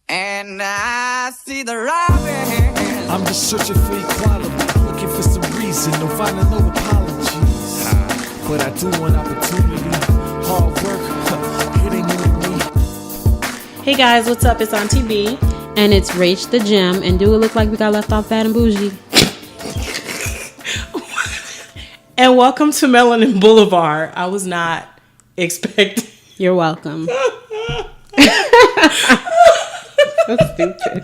And I see the robin. I'm just searching for equality, looking for some reason, no finding no apologies. But I do want opportunity, hard work, it ain't new to me. Hey guys, what's up? It's Auntie Bee. And it's Rach the Gem. And do it look like we got left off Bad and Bougie? And welcome to Melanin Boulevard. I was not expecting. You're welcome. So stupid.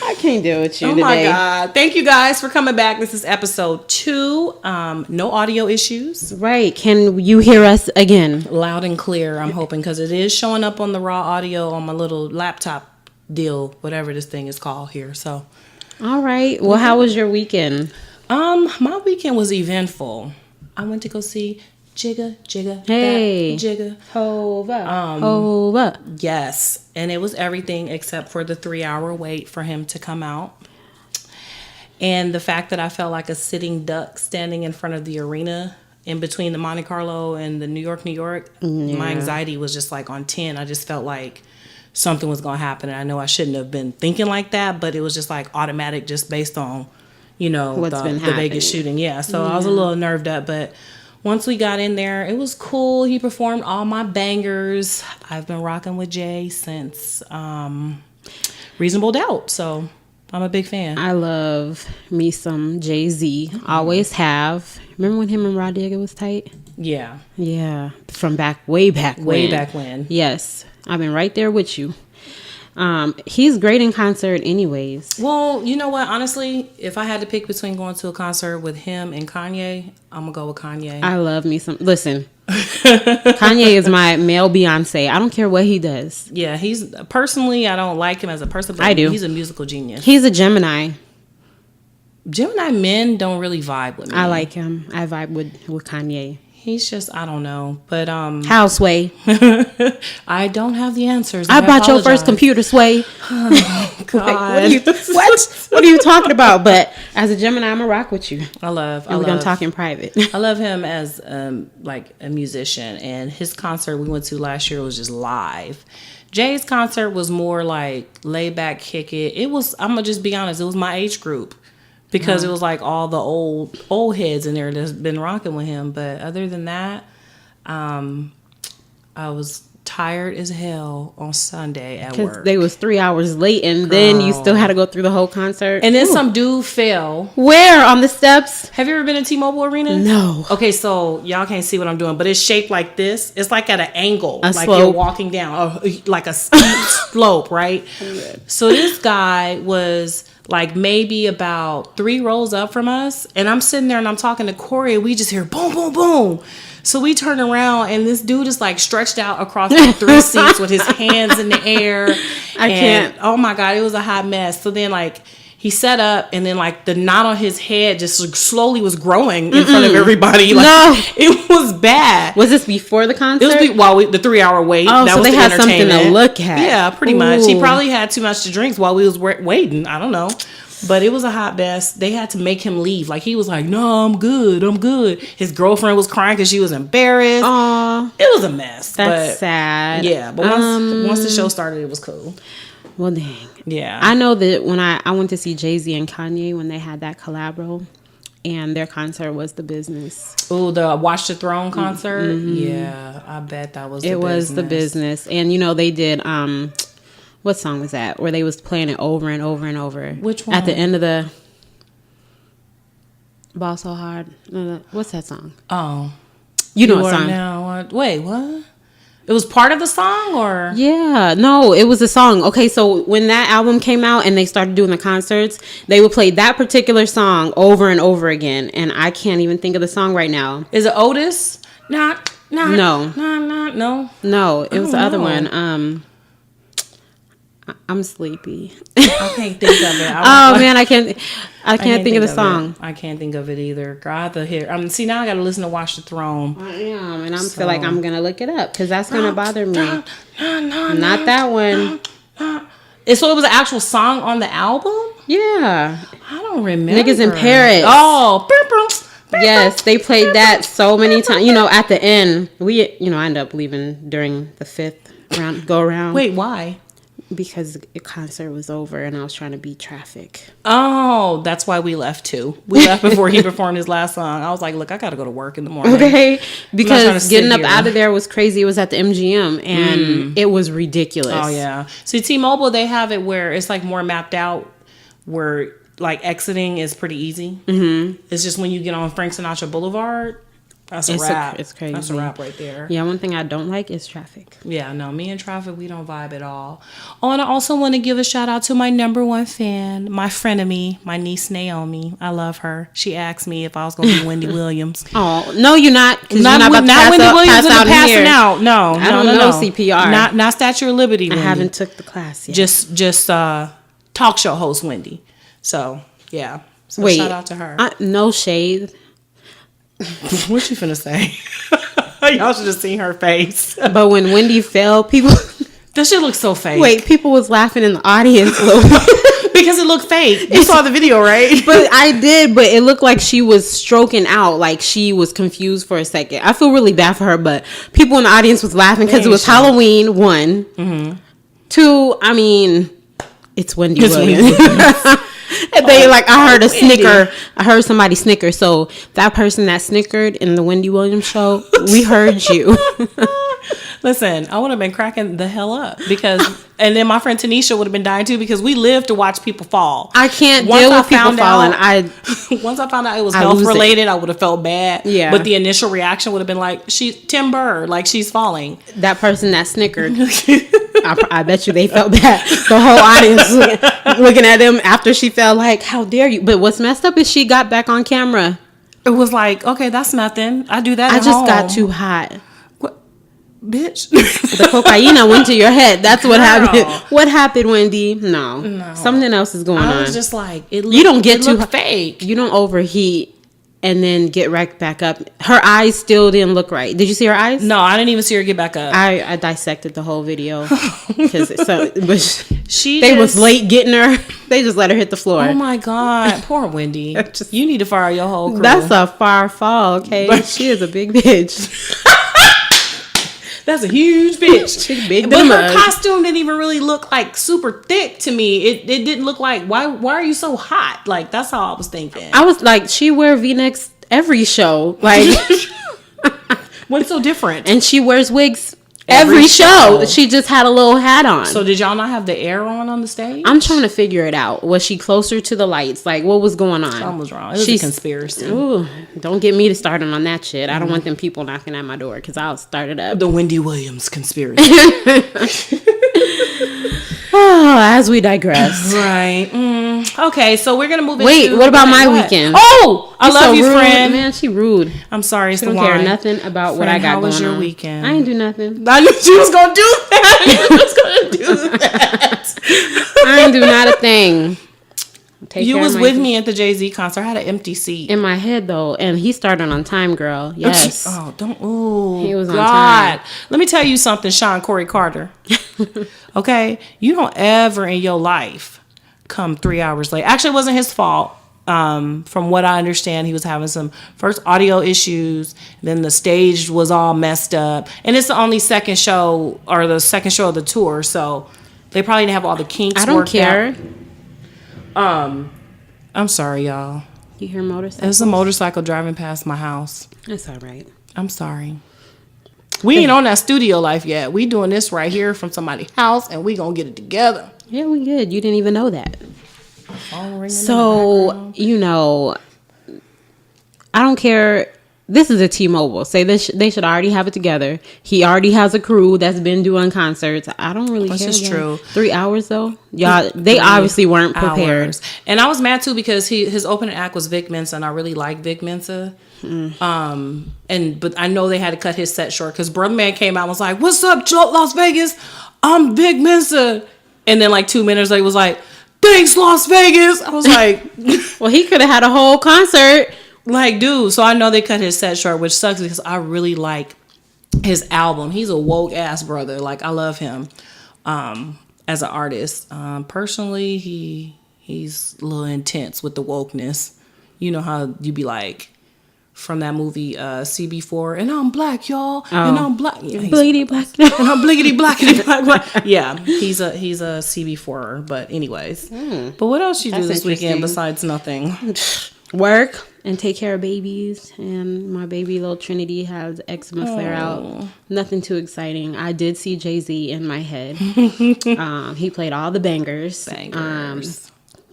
I can't deal with you today. Oh my God. Thank you guys for coming back. This is episode 2. No audio issues. Right. Can you hear us again? Loud and clear, I'm hoping, because it is showing up on the raw audio on my little laptop deal, whatever this thing is called here. So, all right. Well, how was your weekend? My weekend was eventful. I went to go see Jigga, hey, Jigga, Hova, Hova. Yes, and it was everything except for the 3-hour wait for him to come out, and the fact that I felt like a sitting duck standing in front of the arena in between the Monte Carlo and the New York. Yeah. My anxiety was just like on 10. I just felt like something was going to happen, and I know I shouldn't have been thinking like that, but it was just like automatic, just based on the Vegas shooting. Yeah, so I was a little nerved up, but once we got in there, it was cool. He performed all my bangers. I've been rocking with Jay since Reasonable Doubt, so I'm a big fan. I love me some Jay-Z. Always have. Remember when him and Rod Digger was tight? Yeah. Yeah. From way back when. Yes. I've been right there with you. He's great in concert anyways. Well, you know what? Honestly, if I had to pick between going to a concert with him and Kanye, I'm going to go with Kanye. I love me some... Listen, Kanye is my male Beyonce. I don't care what he does. Yeah, personally, I don't like him as a person, but I do. He's a musical genius. He's a Gemini. Gemini men don't really vibe with me. I like him. I vibe with Kanye. He's just, I don't know. But how, Sway? I don't have the answers. I bought your first computer, Sway. Oh, God. What are you talking about? But as a Gemini, I'm gonna rock with you. We're gonna talk in private. I love him as like a musician, and his concert we went to last year was just live. Jay's concert was more like lay back, kick it. It was, I'm gonna just be honest, it was my age group. Because it was like all the old heads in there that's been rocking with him. But other than that, I was tired as hell on Sunday at work. Because they was 3 hours late, and then you still had to go through the whole concert. And then some dude fell. Where? On the steps? Have you ever been in T-Mobile Arena? No. Okay, so y'all can't see what I'm doing, but it's shaped like this. It's like at an angle. A like slope. You're walking down, like a steep slope, right? So this guy was like maybe about 3 rows up from us, and I'm sitting there and I'm talking to Corey, and we just hear boom, boom, boom. So we turn around, and this dude is like stretched out across the 3 seats with his hands in the air. I can't. Oh my God, it was a hot mess. So then like he set up, and then like the knot on his head just slowly was growing in front of everybody. Like, no, it was bad. Was this before the concert? It was while the 3-hour wait. Oh, that so was they the had something to look at. Yeah, pretty much. He probably had too much to drink while we was waiting. I don't know. But it was a hot mess. They had to make him leave. Like, he was like, no, I'm good. His girlfriend was crying because she was embarrassed. Aww. It was a mess. That's sad. Yeah, but once the show started, it was cool. Well, dang. Yeah. I know that when I went to see Jay-Z and Kanye when they had that collabo, and their concert was the business. Oh, the Watch the Throne concert? Mm-hmm. Yeah, I bet that was the business. It was the business. And, they did... what song was that? Where they was playing it over and over and over. Which one? At the end of the Ball So Hard. What's that song? Oh. You know what song? Now, wait, what? It was part of the song, or? Yeah. No, it was a song. Okay, so when that album came out and they started doing the concerts, they would play that particular song over and over again. And I can't even think of the song right now. Is it Otis? No. No, it was the other one. I'm sleepy. I can't think of it. Man, I can't think of the song. I can't think of it either. Girl, I have to hear. See, now I got to listen to Watch the Throne. I am, and feel like I'm gonna look it up because that's gonna bother me. Not that one. So it was an actual song on the album? Yeah. I don't remember. Niggas in Paris. Oh. Yes, they played that so many times. At the end, we I ended up leaving during the 5th round go around. Wait, why? Because the concert was over and I was trying to beat traffic. Oh, that's why we left too. We left before he performed his last song. I was like, look, I got to go to work in the morning. Okay. Because getting up out of there was crazy. It was at the MGM and it was ridiculous. Oh, yeah. See, T-Mobile, they have it where it's like more mapped out where like exiting is pretty easy. Mm-hmm. It's just when you get on Frank Sinatra Boulevard, that's a wrap. It's crazy. That's a wrap right there. Yeah, one thing I don't like is traffic. Yeah, no, me and traffic, we don't vibe at all. Oh, and I also want to give a shout out to my number one fan, my frenemy, my niece Naomi. I love her. She asked me if I was going to be Wendy Williams. Oh, no, you're not. Not Wendy Williams pass passing out. No, I don't know CPR. Not Statue of Liberty Wendy. I haven't took the class yet. Just talk show host Wendy. So, yeah. So wait, shout out to her. No shade. What you finna say? Y'all should have seen her face. But when Wendy fell, people... That shit looks so fake. Wait, people was laughing in the audience. Because it looked fake. You saw the video, right? But I did, but it looked like she was stroking out. Like she was confused for a second. I feel really bad for her, but people in the audience was laughing because it was Halloween, one. Mm-hmm. Two, I mean, it's Wendy Williams. And they I heard a snicker. I heard somebody snicker. So that person that snickered in the Wendy Williams show, we heard you. Listen, I would have been cracking the hell up and then my friend Tanisha would have been dying too because we live to watch people fall. I can't deal with people falling. Once I found out it was health related, I would have felt bad. Yeah. But the initial reaction would have been like, timber, like she's falling. That person that snickered, I bet you they felt bad. The whole audience looking at them after she fell like, how dare you? But what's messed up is she got back on camera. It was like, okay, that's nothing. I do that at home. I just got too hot. Bitch. The cocaine went to your head. That's what happened. What happened, Wendy? No. Something else is going on. I was just like, you don't get too fake. You don't overheat and then get right back up. Her eyes still didn't look right. Did you see her eyes? No, I didn't even see her get back up. I dissected the whole video because they was late getting her. They just let her hit the floor. Oh my God, poor Wendy. You need to fire your whole crew. That's a far fall. Okay, she is a big bitch. That's a huge bitch. Big but her costume didn't even really look like super thick to me. It didn't look like, why are you so hot? Like, that's how I was thinking. I was like, she wear V-necks every show. Like, what's so different? And she wears wigs every show. She just had a little hat on. So did y'all not have the air on the stage? I'm trying to figure it out. Was she closer to the lights? Like, what was going on? Something was wrong. It was a conspiracy. Ooh, don't get me to start on that shit. I don't want them people knocking at my door because I'll start it up. The Wendy Williams conspiracy. Oh, as we digress. Right. Okay, so we're going to move into... Wait, what about my weekend? Oh, I love you, rude. friend. Man, she rude. I'm sorry, it's she the don't wine. care nothing about what I got going on. How was your weekend? I ain't do nothing. I knew she was going to do that. She was going to do that. I ain't do not a thing. You was with me at the Jay-Z concert. I had an empty seat. In my head, though. And he started on time, girl. Yes. Oh, don't. Ooh, he was God. on time. Let me tell you something, Sean Corey Carter. Okay? You don't ever in your life come 3 hours late. Actually, it wasn't his fault. From what I understand, he was having some first audio issues. Then the stage was all messed up. And it's the only second show of the tour. So they probably didn't have all the kinks worked out. I don't care. I'm sorry, y'all. You hear motorcycles? There's a motorcycle driving past my house. That's all right. I'm sorry. We ain't on that studio life yet. We doing this right here from somebody's house, and we gonna get it together. Yeah, we good. You didn't even know that. So, I don't care. This is a T-Mobile. Say they should already have it together. He already has a crew that's been doing concerts. I don't really care. This is true. 3 hours though, y'all. They obviously weren't prepared. Hours. And I was mad too because his opening act was Vic Mensa, and I really like Vic Mensa. But I know they had to cut his set short because Brother Man came out and was like, "What's up, Las Vegas? I'm Vic Mensa," and then like 2 minutes later was like, "Thanks, Las Vegas." I was like, "Well, he could have had a whole concert." Like, dude, so I know they cut his set short, which sucks because I really like his album. He's a woke ass brother. Like, I love him as an artist. Personally, he's a little intense with the wokeness. You know how you be like, from that movie CB4, and I'm black, y'all, and I'm black, Bliggity black, and I'm bliggity blackity black. Yeah, he's a CB4er. But anyways, but what else you do this weekend besides nothing? Work and take care of babies. And my baby little Trinity has eczema flare out. Nothing too exciting. I did see Jay-Z in my head. He played all the bangers.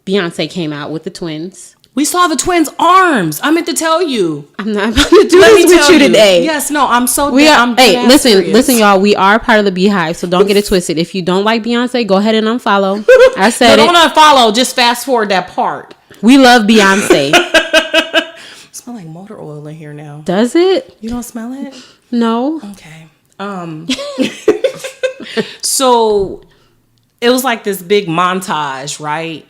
Beyonce came out with the twins. We saw the twins' arms. I meant to tell you. I'm not about to do this with you today. Yes, no, I'm so. Hey, listen, y'all. We are part of the Beehive, so don't get it twisted. If you don't like Beyonce, go ahead and unfollow. I said no, don't unfollow. Just fast forward that part. We love Beyonce. Smell like motor oil in here now. Does it? You don't smell it? No. Okay. So it was like this big montage, right?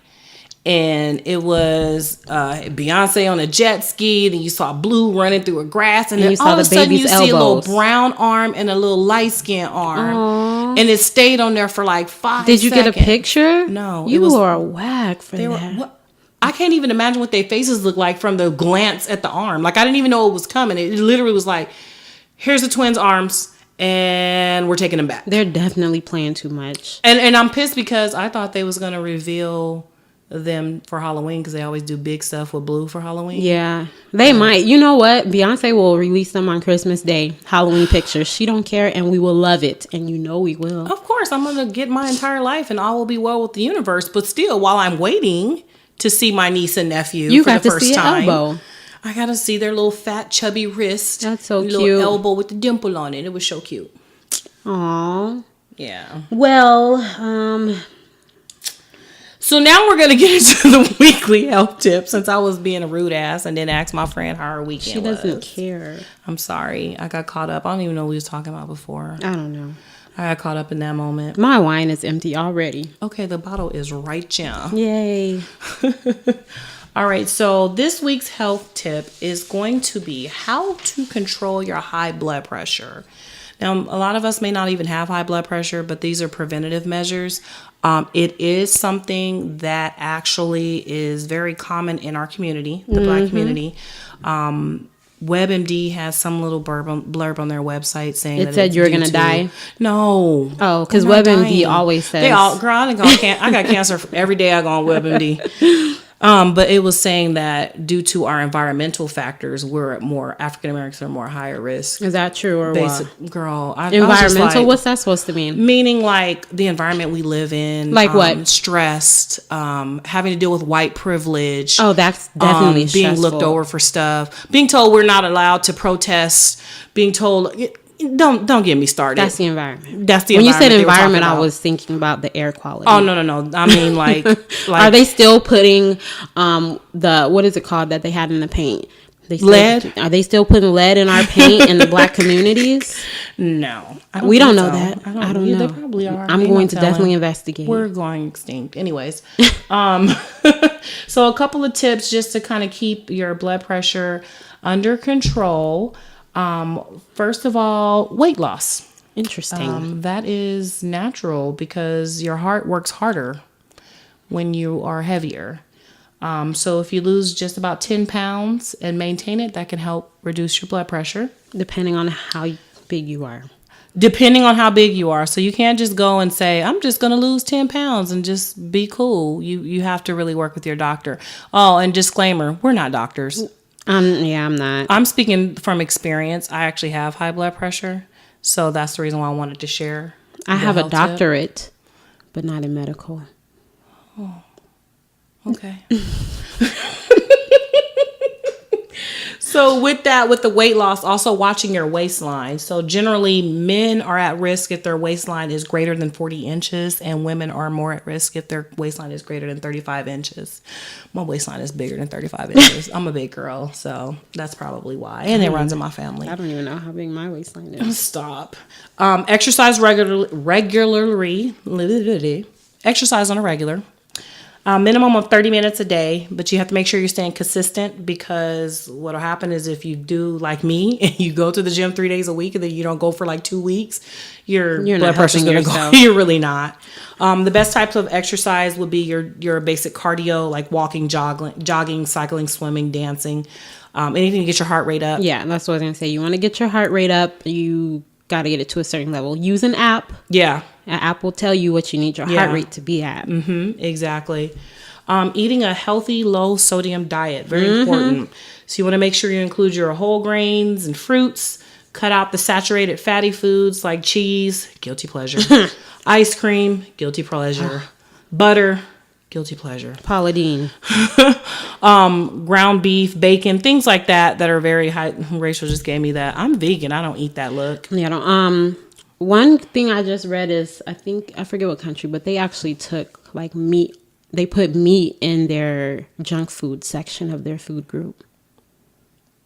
And it was Beyonce on a jet ski. Then you saw Blue running through a grass, and then all of a sudden you see a little brown arm and a little light skin arm. Aww. And it stayed on there for like 5 seconds. Did you get a picture? No, you were whack for that. I can't even imagine what their faces look like from the glance at the arm. Like I didn't even know it was coming. It literally was like, here's the twins' arms, and we're taking them back. They're definitely playing too much. And I'm pissed because I thought they was gonna reveal them for Halloween because they always do big stuff with Blue for Halloween. Yeah, they might. You know what? Beyonce will release them on Christmas Day, Halloween pictures. She don't care, and we will love it, and you know we will. Of course, I'm gonna get my entire life, and all will be well with the universe. But still, while I'm waiting to see my niece and nephew for the first time, elbow. I gotta see their little fat, chubby wrist. That's so cute. Little elbow with the dimple on it. It was so cute. Aww. Yeah. Well, So now we're going to get into the weekly health tip since I was being a rude ass and then asked my friend how her weekend was. She doesn't care. I'm sorry. I got caught up. I don't even know what we was talking about before. I don't know. I got caught up in that moment. My wine is empty already. Okay, the bottle is right here. Yay. All right, so this week's health tip is going to be how to control your high blood pressure. Now, a lot of us may not even have high blood pressure, but these are preventative measures. It is something that actually is very common in our community, the Black community. WebMD has some little blurb on their website saying it said you're going to die. No. Oh, because WebMD always says. Girl, I got cancer every day I go on WebMD. But it was saying that due to our environmental factors, we're more African Americans are more higher risk. Is that true or what? Girl, environmental. What's that supposed to mean? Meaning like the environment we live in. Like what? Stressed. Having to deal with white privilege. Oh, that's definitely being stressful. looked over for stuff. Being told we're not allowed to protest. Being told. Don't get me started. That's the environment. When you said environment, I was thinking about the air quality. Oh no. I mean like are they still putting the what is it called that they had in the paint? Lead? Are they still putting lead in our paint in the Black communities? No, we don't know that. I don't know. They probably are. I'm going to definitely investigate. We're going extinct, anyways. So a couple of tips just to kind of keep your blood pressure under control. First of all, weight loss. Interesting. That is natural because your heart works harder when you are heavier. So if you lose just about 10 pounds and maintain it, that can help reduce your blood pressure. Depending on how big you are. So you can't just go and say, I'm just going to lose 10 pounds and just be cool. You have to really work with your doctor. Oh, and disclaimer, we're not doctors. I'm not. I'm speaking from experience. I actually have high blood pressure. So that's the reason why I wanted to share. I have a doctorate, but not in medical. Oh, okay. So with the weight loss, also watching your waistline. So generally men are at risk if their waistline is greater than 40 inches and women are more at risk if their waistline is greater than 35 inches. My waistline is bigger than 35 inches. I'm a big girl, so that's probably why. And it runs in my family. I don't even know how big my waistline is. Stop. Exercise regularly. Exercise on a regular. Minimum of 30 minutes a day, but you have to make sure you're staying consistent because what'll happen is if you do like me and you go to the gym 3 days a week and then you don't go for like 2 weeks, your blood pressure's gonna go. You're really not. The best types of exercise would be your basic cardio, like walking, jogging, cycling, swimming, dancing. anything to get your heart rate up. Yeah, that's what I was going to say. You want to get your heart rate up, you got to get it to a certain level. Use an app. Yeah. An app will tell you what you need your heart rate to be at. Exactly. Eating a healthy, low sodium diet, very important. So you want to make sure you include your whole grains and fruits. Cut out the saturated fatty foods like cheese, guilty pleasure. Ice cream, guilty pleasure. Butter, guilty pleasure. Paula Deen. Ground beef, bacon, things like that are very high. Rachel just gave me that. I'm vegan. I don't eat that look. Yeah, no, one thing I just read is, I forget what country, but they actually took like meat. They put meat in their junk food section of their food group.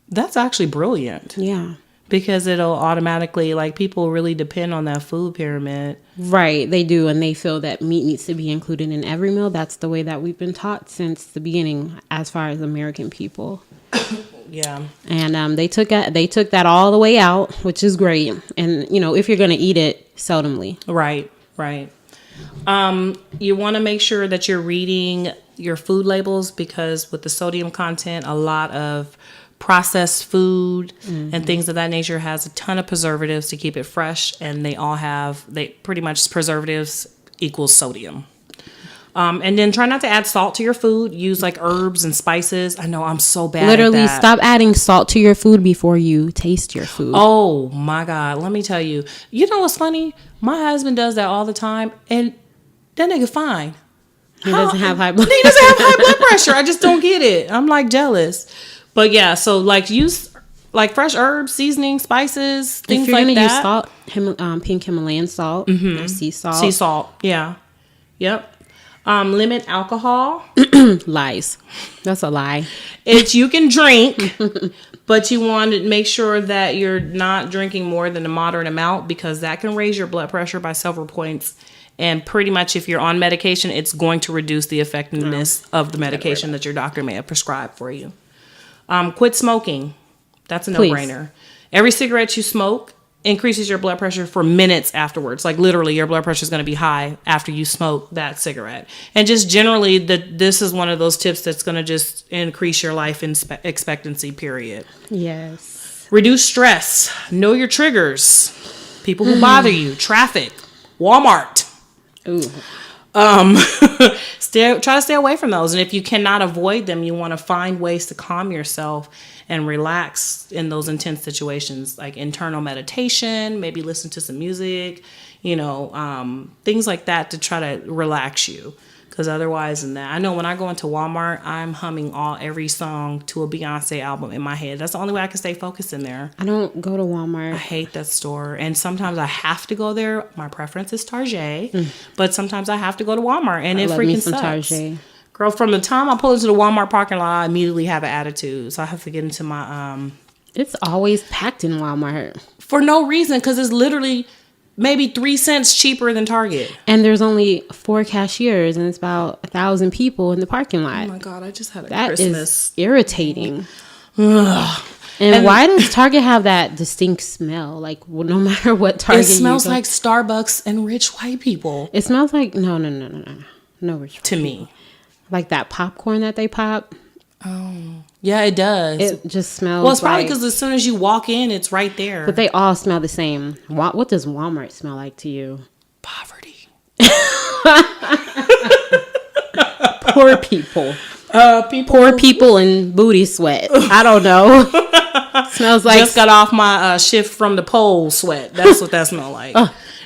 That's actually brilliant. Yeah. Because it'll automatically, like, people really depend on that food pyramid. Right, they do, and they feel that meat needs to be included in every meal. That's the way that we've been taught since the beginning, as far as American people. Yeah. And they took that all the way out, which is great. And, you know, if you're going to eat it, seldomly. Right. You want to make sure that you're reading your food labels, because with the sodium content, a lot of processed food and things of that nature has a ton of preservatives to keep it fresh, and they pretty much preservatives equals sodium. And then try not to add salt to your food. Use like herbs and spices. I know I'm so bad Literally, at that. stop adding salt to your food before you taste your food. Oh my God, let me tell you. You know what's funny? My husband does that all the time, and that nigga fine. He doesn't have high blood. He doesn't have high blood pressure. I just don't get it. I'm like jealous. But yeah, so like use like fresh herbs, seasoning, spices, things like that. If you're gonna use salt, pink Himalayan salt, or sea salt. Sea salt, yeah. Yep. Limit alcohol. Lies. That's a lie. You can drink, but you want to make sure that you're not drinking more than a moderate amount, because that can raise your blood pressure by several points. And pretty much if you're on medication, it's going to reduce the effectiveness of the medication that your doctor may have prescribed for you. Quit smoking. That's a no-brainer. Every cigarette you smoke increases your blood pressure for minutes afterwards. Like literally your blood pressure is going to be high after you smoke that cigarette. And just generally, this is one of those tips that's going to just increase your life expectancy, period. Yes. Reduce stress. Know your triggers. People who bother you. Traffic. Walmart. Ooh. Try to stay away from those. And if you cannot avoid them, you want to find ways to calm yourself and relax in those intense situations, like internal meditation, maybe listen to some music, things like that to try to relax you. Because otherwise than that, I know when I go into Walmart, I'm humming every song to a Beyonce album in my head. That's the only way I can stay focused in there. I don't go to Walmart. I hate that store. And sometimes I have to go there. My preference is Target. But sometimes I have to go to Walmart. And it freaking sucks. Target. Girl, from the time I pull into the Walmart parking lot, I immediately have an attitude. So I have to get into my... It's always packed in Walmart. For no reason, because it's literally... maybe 3 cents cheaper than Target. And there's only 4 cashiers, and it's about 1,000 people in the parking lot. Oh my God, I just had that Christmas. That is irritating. And why does Target have that distinct smell? Like, no matter what Target you go, it smells like Starbucks and rich white people. It smells like, no rich white to people. Me. Like that popcorn that they pop. Oh. Yeah, it does. It just smells. Well, it's probably because as soon as you walk in, it's right there. But they all smell the same. What does Walmart smell like to you? Poverty. Poor people. Poor people and booty sweat. I don't know. Smells like just got off my shift from the pole sweat. That's what that smells like.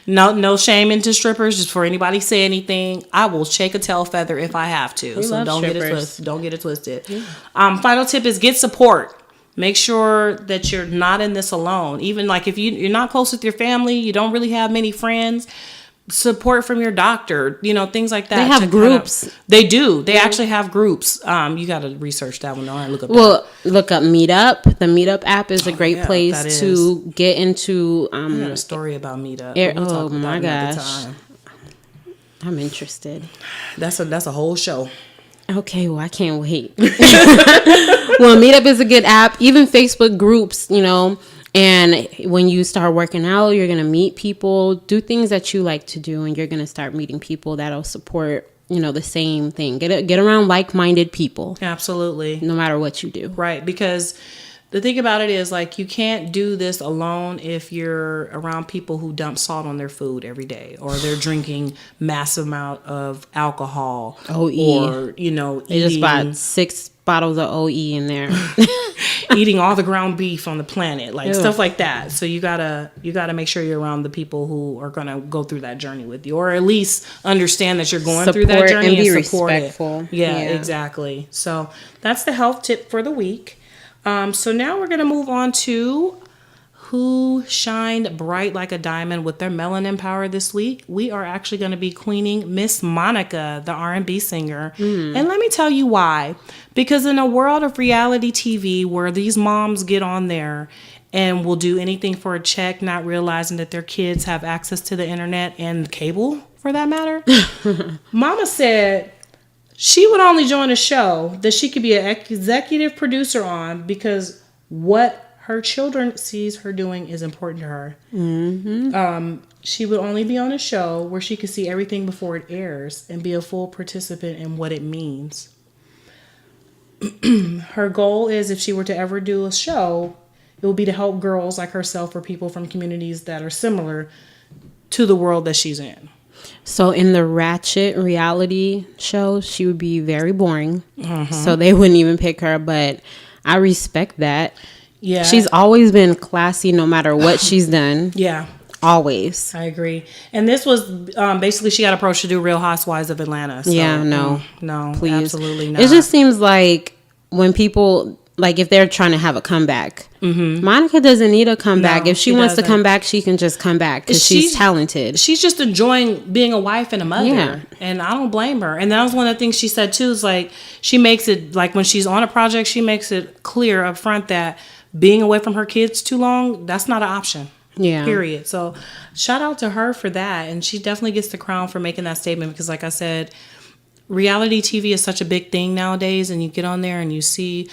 No shame into strippers. Just for anybody say anything, I will shake a tail feather if I have to. So don't get it twisted. Yeah. Final tip is get support. Make sure that you're not in this alone. Even like if you're not close with your family, you don't really have many friends. Support from your doctor, things like that. They have groups. They do. They actually have groups. You got to research that one. Look up. Look up Meetup. The Meetup app is a great place to get into. I got a story about Meetup. Oh my gosh, I'm interested. That's a whole show. Okay, well I can't wait. Well, Meetup is a good app. Even Facebook groups, And when you start working out, you're going to meet people, do things that you like to do, and you're going to start meeting people that'll support the same thing. Get around like-minded people. Absolutely. No matter what you do. Right. Because the thing about it is, like, you can't do this alone if you're around people who dump salt on their food every day, or they're drinking massive amount of alcohol. OE. Or, They just bought 6 bottles of OE in there. eating all the ground beef on the planet, like, Ew. stuff like that. So you gotta make sure you're around the people who are gonna go through that journey with you, or at least understand that you're going through that journey and be support respectful. it. Yeah, exactly. So that's the health tip for the week. So now we're gonna move on to who shined bright like a diamond with their melanin power this week. We are actually going to be queening Miss Monica, the R&B singer. And let me tell you why. Because in a world of reality TV where these moms get on there and will do anything for a check, not realizing that their kids have access to the internet and cable, for that matter, Mama said she would only join a show that she could be an executive producer on because what her children sees her doing is important to her. She would only be on a show where she could see everything before it airs and be a full participant in what it means. Her goal is, if she were to ever do a show, it would be to help girls like herself or people from communities that are similar to the world that she's in. So in the ratchet reality show, she would be very boring. So they wouldn't even pick her, but I respect that. Yeah. She's always been classy no matter what she's done. Yeah. Always. I agree. And this was basically she got approached to do Real Housewives of Atlanta. So, yeah, no. No, please. Absolutely not. It just seems like when people, like if they're trying to have a comeback, Monica doesn't need a comeback. No, if she wants to come back, she can just come back because she's talented. She's just enjoying being a wife and a mother. Yeah. And I don't blame her. And that was one of the things she said too, is like she makes it, like when she's on a project, she makes it clear up front that being away from her kids too long, that's not an option. Yeah. Period. So shout out to her for that. And she definitely gets the crown for making that statement because, like I said, reality TV is such a big thing nowadays. And you get on there and you see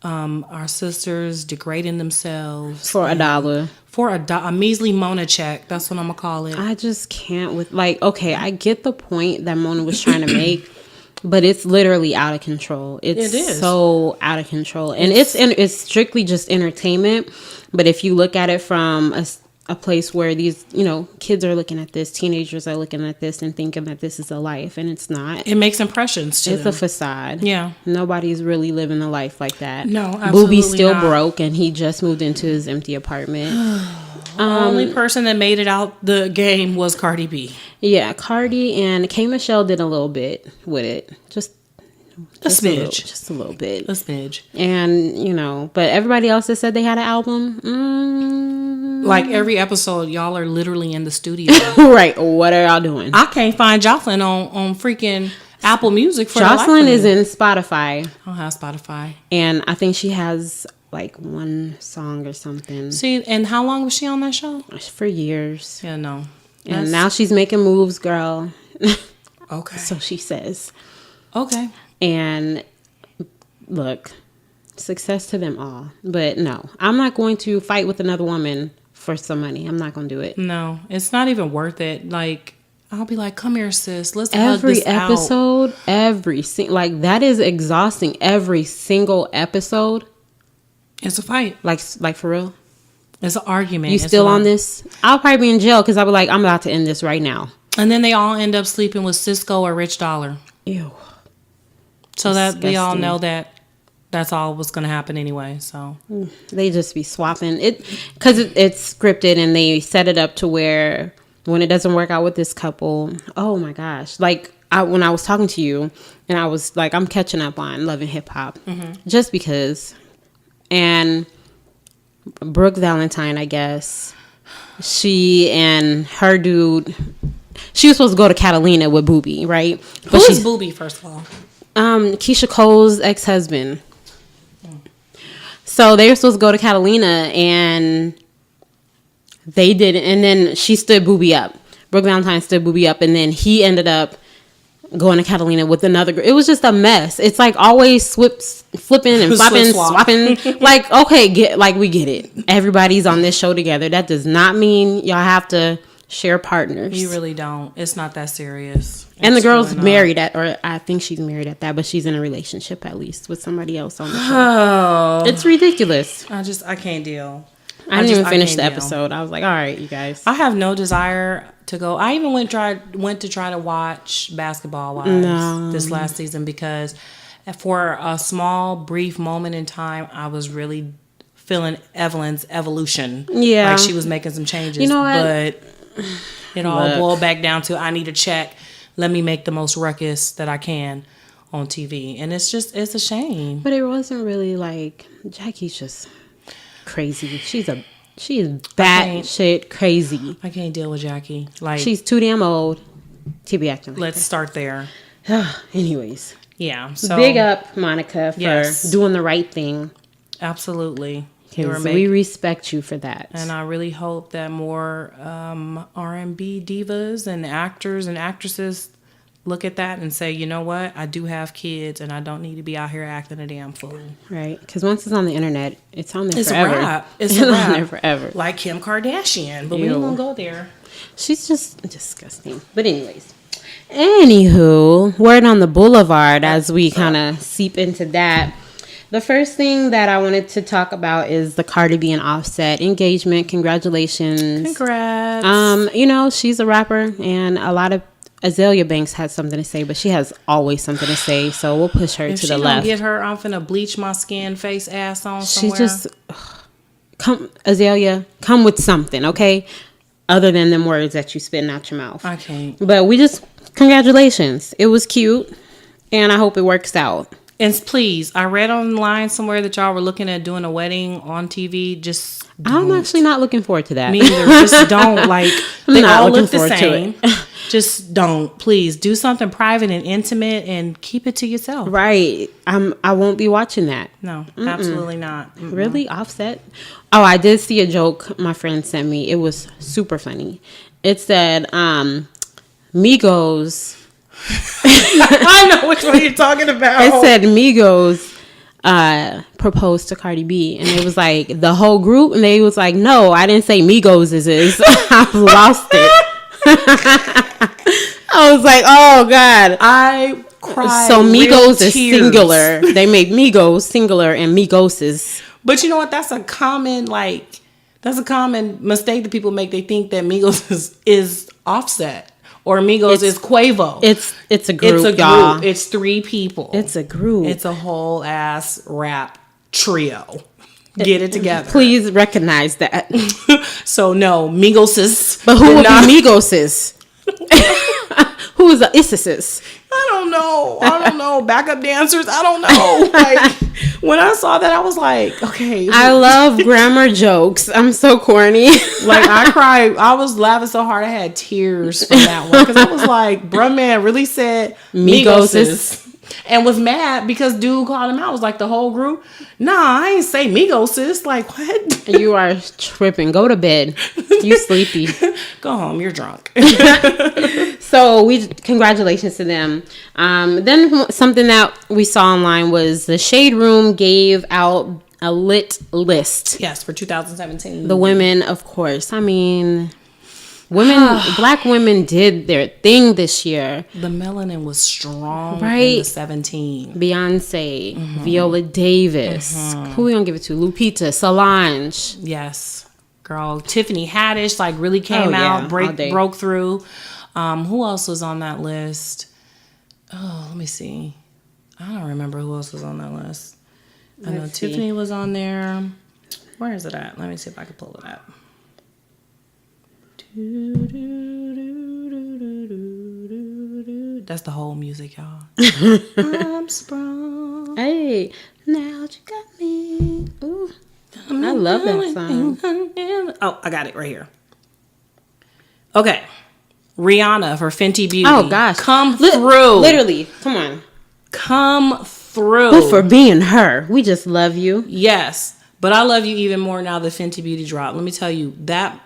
our sisters degrading themselves. For $1. For a measly Mona check. That's what I'm going to call it. I just can't with, like, okay, I get the point that Mona was trying to make. But it's literally out of control. It is so out of control. And it's strictly just entertainment. But if you look at it from a place where these, kids are looking at this, teenagers are looking at this and thinking that this is a life, and it's not. It makes impressions to them. It's a facade. Yeah. Nobody's really living a life like that. No, absolutely Boobie's still not. broke, and he just moved into his empty apartment. The only person that made it out the game was Cardi B. Yeah, Cardi and K. Michelle did a little bit with it. Just a smidge. Just a little bit. A smidge. And, but everybody else that said they had an album. Like every episode, y'all are literally in the studio. Right. What are y'all doing? I can't find Jocelyn on freaking Apple Music for Jocelyn is in Spotify. I don't have Spotify. And I think she has like one song or something. See, and how long was she on that show? For years. Yeah, no. And now she's making moves, girl. Okay. So she says. Okay. And look, success to them all. But no, I'm not going to fight with another woman for some money. I'm not going to do it. No, it's not even worth it. Like, I'll be like, come here, sis. Let's hug this episode, out. like that is exhausting. Every single episode. It's a fight. Like for real? It's an argument. You still on this? I'll probably be in jail because I'll be like, I'm about to end this right now. And then they all end up sleeping with Cisco or Rich Dollar. Ew. So that we all know that that's all what's going to happen anyway. So they just be swapping it because it's scripted and they set it up to where when it doesn't work out with this couple, oh my gosh. Like when I was talking to you and I was like, I'm catching up on Love and Hip Hop just because. And Brooke Valentine, I guess, she and her dude, she was supposed to go to Catalina with Boobie, right? Who is Boobie, first of all? Keisha Cole's ex-husband. So they were supposed to go to Catalina and they didn't. And then she stood Boobie up. Brooke Valentine stood Boobie up, and then he ended up going to Catalina with another girl. It was just a mess. It's like always flipping and flopping, swapping. Like, okay, we get it. Everybody's on this show together. That does not mean y'all have to share partners. You really don't. It's not that serious. And the girl's really married or I think she's married at that, but she's in a relationship at least with somebody else on the show. Oh, It's ridiculous. I can't deal. I didn't even finish the episode. I was like, all right, you guys. I have no desire to go. I even went to try to watch Basketball Wives this last season because for a small, brief moment in time, I was really feeling Evelyn's evolution. Yeah. Like she was making some changes. You know what? But it all boiled back down to I need a check. Let me make the most ruckus that I can on TV. And it's a shame. But it wasn't really like, Jackie's just crazy. She is bad shit crazy. I can't deal with Jackie. Like she's too damn old to be acting like let's start there. Anyways. Yeah. So big up Monica for doing the right thing. Absolutely. We respect you for that. And I really hope that more R&B divas and actors and actresses look at that and say, you know what? I do have kids and I don't need to be out here acting a damn fool. Right. Because once it's on the internet, it's on there forever. It's a wrap. It's a wrap. on there forever. Like Kim Kardashian. But we ain't going to go there. She's just disgusting. But anyways. Anywho, word on the boulevard as we kind of seep into that. The first thing that I wanted to talk about is the Cardi B and Offset engagement. Congratulations. Congrats. You know, she's a rapper and a lot of Azalea Banks had something to say, but she has always something to say, so we'll push her to the left. Get her, I'm finna bleach my skin, face, ass on somewhere. She just Azalea, come with something, okay? Other than them words that you spitting out your mouth. I can't. But congratulations. It was cute, and I hope it works out. And please, I read online somewhere that y'all were looking at doing a wedding on TV. Just don't. I'm actually not looking forward to that. Me either. Just don't. Like, they all look the same. Just don't. Please do something private and intimate and keep it to yourself. Right. I won't be watching that. No, absolutely not. Really? Offset? Oh, I did see a joke my friend sent me. It was super funny. It said, Migos. I know which one you're talking about. It said Migos proposed to Cardi B, and it was like the whole group, and they was like, no, I didn't say Migos is. I've lost it. I was like, oh God. I cried. So Migos is singular. They make Migos singular and Migos is. But you know what? That's a common mistake that people make. They think that Migos is Offset. Or Migos is Quavo. It's a group, It's a group. y'all. It's three people. It's a group. It's a whole ass rap trio. Get it together. Please recognize that. So no, Migos is. But who would be Migos is? Who is the Isis? I don't know. Backup dancers. I don't know. Like when I saw that, I was like, okay. I love grammar jokes. I'm so corny. Like I cried. I was laughing so hard I had tears from that one because I was like, bruh, man really said Migos and was mad because dude called him out. I was like, the whole group. Nah, I ain't say Migos sis. Like what? You are tripping. Go to bed. You sleepy. Go home. You're drunk. So congratulations to them. Then something that we saw online was the Shade Room gave out a lit list. Yes, for 2017. The women, of course. I mean, black women did their thing this year. The melanin was strong right? in the 17. Beyonce, Viola Davis. Who we gonna give it to? Lupita, Solange. Yes. Girl, Tiffany Haddish like really came out, broke through. Who else was on that list? Oh, let me see. I don't remember who else was on that list. I know Tiffany was on there. Where is it at? Let me see if I can pull it up. That's the whole music, y'all. I'm sprung. Hey, now you got me. Ooh, I love that song. Oh, I got it right here. Okay. Rihanna for Fenty Beauty. Oh gosh, come through. Literally, come on, come through. But for being her, we just love you. Yes, but I love you even more now that Fenty Beauty dropped. Let me tell you, that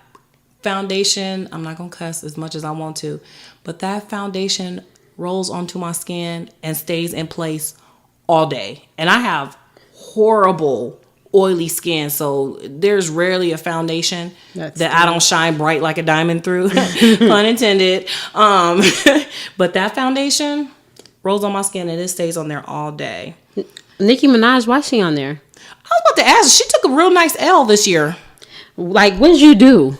foundation, I'm not gonna cuss as much as I want to, but that foundation rolls onto my skin and stays in place all day. And I have horrible oily skin, so there's rarely a foundation I don't shine bright like a diamond through. Pun intended. But that foundation rolls on my skin and it stays on there all day. Nicki Minaj, why is she on there? I was about to ask. She took a real nice L this year. Like, what did you do?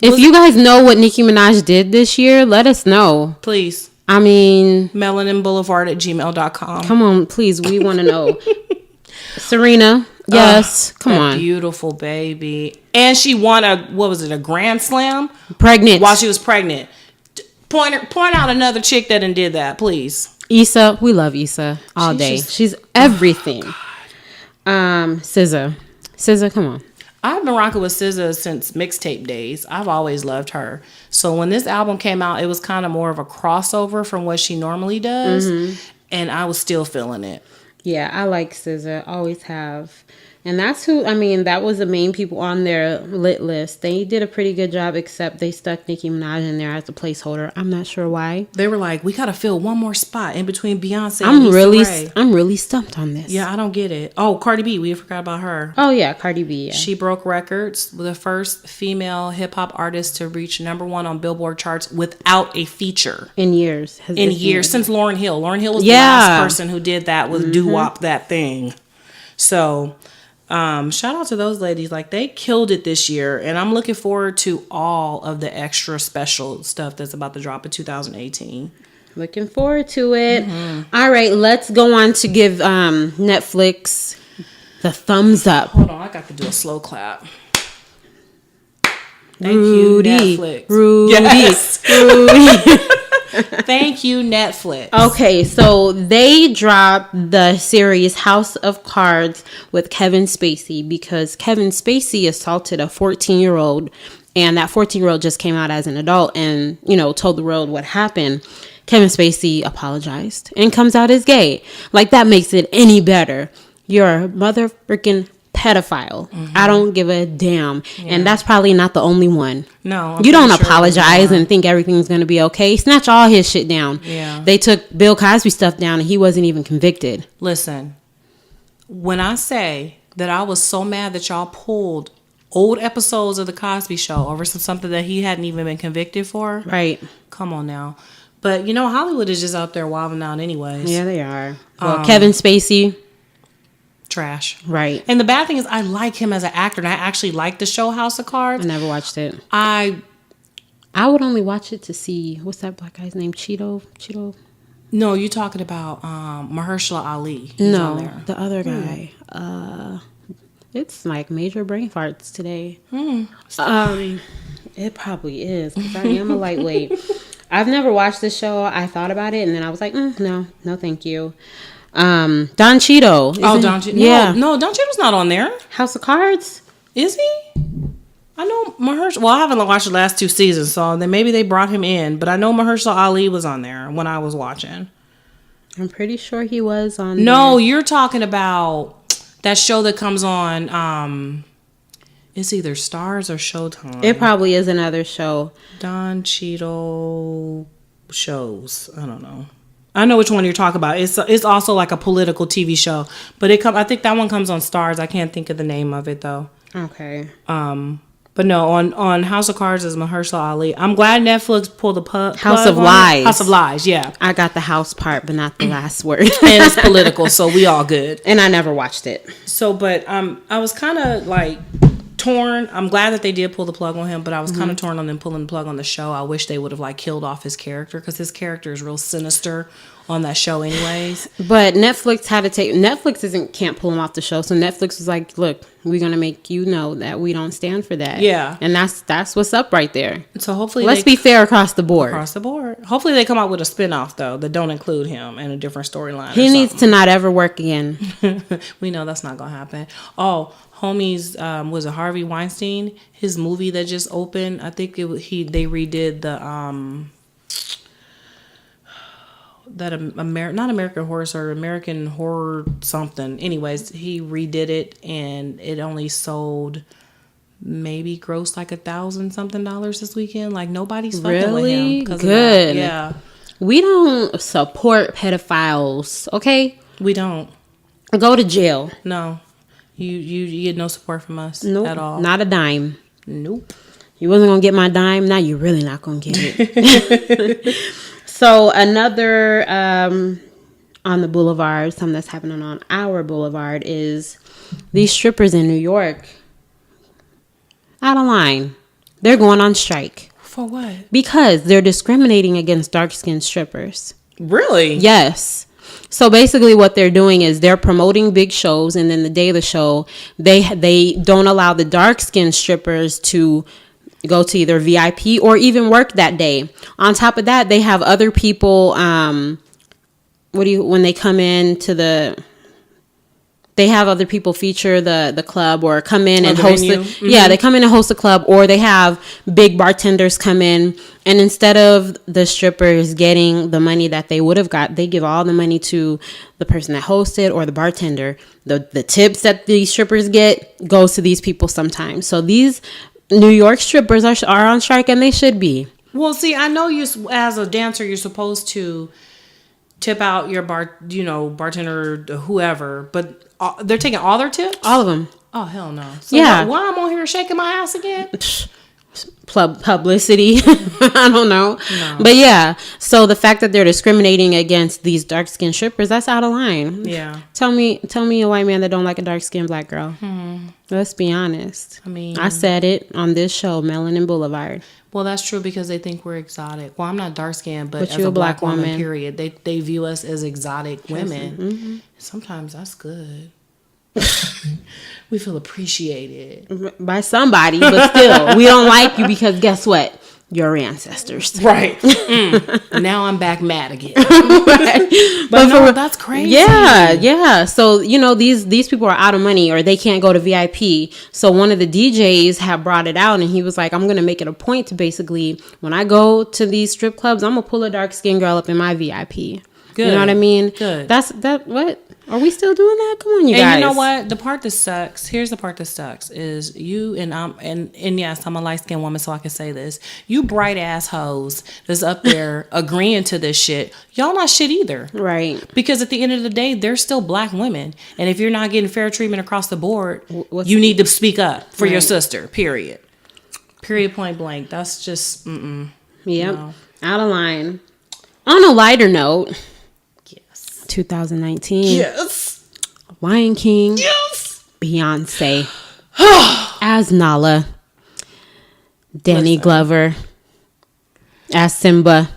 If you guys know what Nicki Minaj did this year, let us know. Please. I mean... Melanin Boulevard at gmail.com. Come on, please. We want to know. Serena. Yes. Come on. Beautiful baby. And she won a Grand Slam? Pregnant. While she was pregnant. Point out another chick that did that, please. Issa. We love Issa all day. She's everything. SZA. SZA, come on. I've been rocking with SZA since mixtape days. I've always loved her. So when this album came out, it was kind of more of a crossover from what she normally does. Mm-hmm. And I was still feeling it. Yeah, I like SZA. Always have. And that's who, I mean, that was the main people on their lit list. They did a pretty good job, except they stuck Nicki Minaj in there as a placeholder. I'm not sure why. They were like, we got to fill one more spot in between Beyonce and Issa Rae. I'm really stumped on this. Yeah, I don't get it. Oh, Cardi B. We forgot about her. Oh, yeah, Cardi B. Yeah. She broke records. The first female hip-hop artist to reach #1 on Billboard charts without a feature. In years. Since Lauryn Hill. Lauryn Hill was the last person who did that with doo-wop that thing. So... shout out to those ladies. Like, they killed it this year, and I'm looking forward to all of the extra special stuff that's about to drop in 2018. Looking forward to it. All right, let's go on to give Netflix the thumbs up. Hold on, I got to do a slow clap. Thank you, Netflix. Rudy. Yes. Rudy. Thank you, Netflix. Okay, so they dropped the series House of Cards with Kevin Spacey because Kevin Spacey assaulted a 14-year-old, and that 14-year-old just came out as an adult and, told the world what happened. Kevin Spacey apologized and comes out as gay. Like, that makes it any better. You're a mother freaking pedophile. I don't give a damn. Yeah. And that's probably not the only one. No. You don't apologize and think everything's going to be okay. Snatch all his shit down. Yeah. They took Bill Cosby stuff down and he wasn't even convicted. Listen, when I say that I was so mad that y'all pulled old episodes of The Cosby Show over something that he hadn't even been convicted for. Right. Come on now. But, Hollywood is just out there wilding out anyways. Yeah, they are. Well, Kevin Spacey... trash. Right. And the bad thing is I like him as an actor, and I actually like the show House of Cards. I never watched it. I would only watch it to see, what's that black guy's name? Cheeto? No, you're talking about Mahershala Ali. He's no, the other guy. It's like major brain farts today. It probably is, because I am a lightweight. I've never watched this show. I thought about it, and then I was like, no, thank you. Don Cheeto. Don Cheeto. Yeah. No, Don Cheeto's not on there. House of Cards? Is he? I know Mahershala. Well, I haven't watched the last 2 seasons, so then maybe they brought him in. But I know Mahershala Ali was on there when I was watching. I'm pretty sure he was on No, you're talking about that show that comes on. It's either Stars or Showtime. It probably is another show. Don Cheeto shows. I don't know. I know which one you're talking about. It's also like a political TV show, but I think that one comes on Stars. I can't think of the name of it though. Okay. But no, on House of Cards is Mahershala Ali. I'm glad Netflix pulled the plug. House of Lies. House of Lies. Yeah. I got the house part, but not the last word. And it's political, so we all good. And I never watched it. So, but I was kind of like torn. I'm glad that they did pull the plug on him, but I was kind of torn on them pulling the plug on the show. I wish they would have like killed off his character, because his character is real sinister on that show anyways. But Netflix can't pull him off the show, so Netflix was like, look, we're gonna make you know that we don't stand for that. Yeah. And that's what's up right there. So hopefully let's be fair across the board. Hopefully they come out with a spinoff though that don't include him and a different storyline. He needs to not ever work again. We know that's not gonna happen. Oh, homies, was it Harvey Weinstein? His movie that just opened, I think they redid the not American Horror Story, American Horror something. Anyways, he redid it and it only sold, maybe grossed like $1,000 something this weekend. Like nobody's fucking with him. Good. Yeah. We don't support pedophiles, okay? We don't. Go to jail. No. You get no support from us at all. Not a dime. Nope. You wasn't gonna get my dime. Now you're really not gonna get it. So another on the boulevard, something that's happening on our boulevard is these strippers in New York out of line. They're going on strike. For what? Because they're discriminating against dark-skinned strippers. Really? Yes. So basically what they're doing is they're promoting big shows, and then the day of the show, they don't allow the dark-skinned strippers to go to either VIP or even work that day. On top of that, they have other people, when they come in to they have other people feature the club or come in and host it. Mm-hmm. Yeah, they come in and host a club, or they have big bartenders come in, and instead of the strippers getting the money that they would have got, they give all the money to the person that hosted or the bartender. The tips that these strippers get goes to these people sometimes. So these New York strippers are on strike, and they should be. Well, see, I know you as a dancer, you're supposed to tip out your bartender, whoever, but they're taking all their tips? All of them. Oh, hell no. So yeah. Why I'm on here shaking my ass again? Publicity. I don't know. No. But yeah, so the fact that they're discriminating against these dark-skinned strippers, that's out of line. Yeah. Tell me a white man that don't like a dark-skinned black girl. Let's be honest. I mean, I said it on this show, Melanin Boulevard. Well, that's true because they think we're exotic. Well, I'm not dark-skinned, but as a black woman, period, they view us as exotic women. Mm-hmm. Sometimes that's good. We feel appreciated by somebody, but still, we don't like you because guess what? Your ancestors. Right. Now I'm back mad again. Right. But no, that's crazy. Yeah. So, these people are out of money or they can't go to VIP. So one of the DJs had brought it out and he was like, I'm going to make it a point to basically, when I go to these strip clubs, I'm going to pull a dark-skinned girl up in my VIP. Good. You know what I mean? Good. What? Are we still doing that? Come on, you guys. And you know what? The part that sucks, here's the part that sucks, is you and yes, I'm a light-skinned woman, so I can say this. You bright ass hoes that's up there agreeing to this shit. Y'all not shit either. Right. Because at the end of the day, they're still black women. And if you're not getting fair treatment across the board, you need to speak up for your sister, period. Period, point blank. That's just, Yep. No. Out of line. On a lighter note... 2019. Yes. Lion King. Yes. Beyonce. As Nala. Danny Glover. As Simba.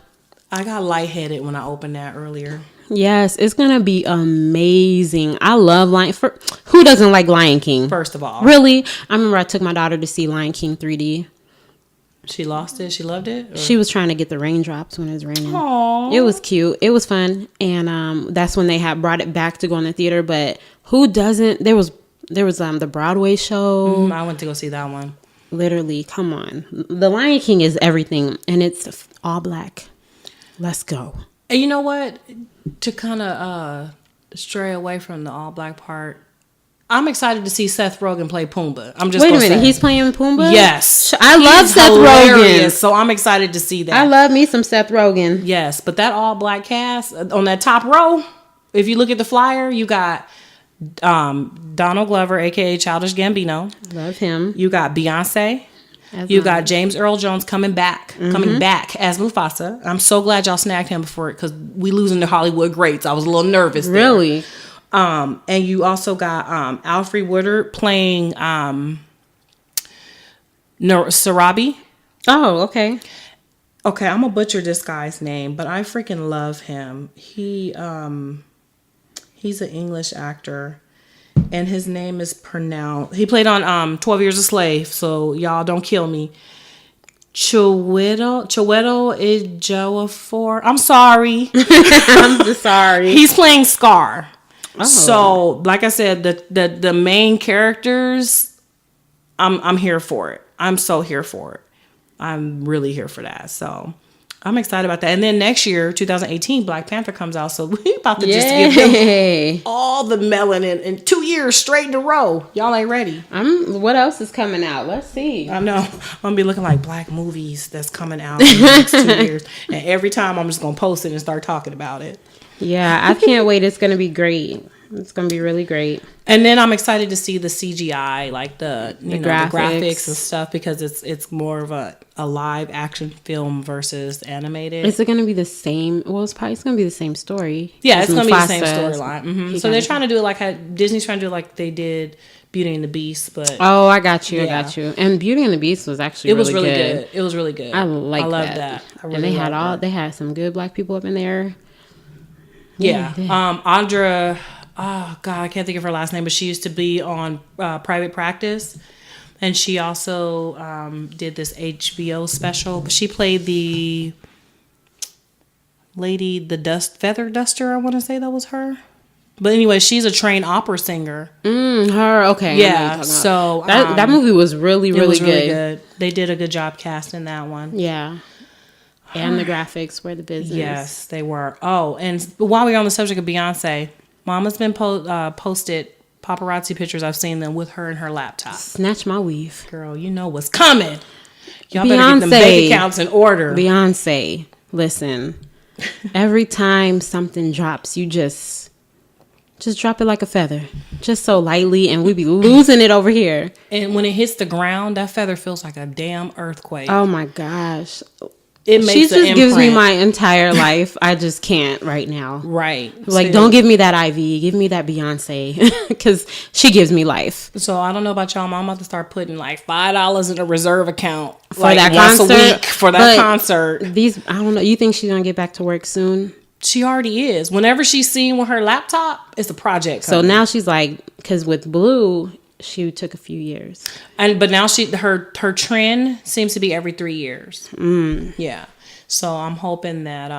I got lightheaded when I opened that earlier. Yes, it's going to be amazing. I love who doesn't like Lion King? First of all. Really? I remember I took my daughter to see Lion King 3D. She lost it? She loved it? Or? She was trying to get the raindrops when it was raining. Aww. It was cute. It was fun. And that's when they had brought it back to go in the theater. But who doesn't? There was the Broadway show. I went to go see that one. Literally, come on. The Lion King is everything. And it's all black. Let's go. And you know what? To kind of stray away from the all black part, I'm excited to see Seth Rogen play Pumbaa. I'm just wait a minute. He's playing Pumbaa? Yes. I love Seth Rogen. So I'm excited to see that. I love me some Seth Rogen. Yes, but that all black cast on that top row, if you look at the flyer, you got Donald Glover, aka Childish Gambino. Love him. You got Beyonce. You got James Earl Jones coming back as Mufasa. I'm so glad y'all snagged him before it because we losing the Hollywood greats. I was a little nervous. Really. And you also got Alfre Woodard playing Sarabi. Oh, okay. Okay, I'm gonna butcher this guy's name, but I freaking love him. He's an English actor, and his name is pronounced. He played on 12 Years a Slave, so y'all don't kill me. Chiwetel Ejiofor. I'm sorry. I'm just sorry. He's playing Scar. Oh. So, like I said, the main characters, I'm here for it. I'm so here for it. I'm really here for that. So, I'm excited about that. And then next year, 2018, Black Panther comes out. So, we about to just give them all the melanin in 2 years straight in a row. Y'all ain't ready. What else is coming out? Let's see. I know. I'm going to be looking like black movies that's coming out in the next 2 years. And every time I'm just going to post it and start talking about it. Yeah, I can't wait. It's going to be great. It's gonna be really great. And then I'm excited to see the CGI, like the graphics and stuff, because it's more of a live action film versus animated. Is it gonna be the same? Well, it's gonna be the same story. Yeah, it's gonna be the same storyline. Mm-hmm. So they're trying to do it like how Disney's trying to do it like they did Beauty and the Beast. But I got you. And Beauty and the Beast was actually really good. It was really good. I loved that. I really and they had some good black people up in there. Yeah. Andra, oh God, I can't think of her last name, but she used to be on Private Practice. And she also did this HBO special. But she played the lady, feather duster, I want to say that was her. But anyway, she's a trained opera singer. Her, okay. Yeah, so... that movie was really good. They did a good job casting that one. Yeah. And the graphics were the business. Yes, they were. Oh, and while we're on the subject of Beyonce, Mama's been posted paparazzi pictures. I've seen them with her and her laptop. Snatch my weave. Girl, you know what's coming. Y'all better get them bank accounts in order. Beyonce, listen. Every time something drops, you just drop it like a feather. Just so lightly, and we be losing it over here. And when it hits the ground, that feather feels like a damn earthquake. Oh my gosh. It makes she just gives me my entire life. I just can't right now. Right. Like, don't give me that IV. Give me that Beyonce. Because she gives me life. So, I don't know about y'all. I'm about to start putting like $5 in a reserve account. For like that once concert. a week for that concert. I don't know. You think she's going to get back to work soon? She already is. Whenever she's seen with her laptop, it's a project. So now she's like, because with Blue, she took a few years, but now her trend seems to be every 3 years. Yeah, so I'm hoping that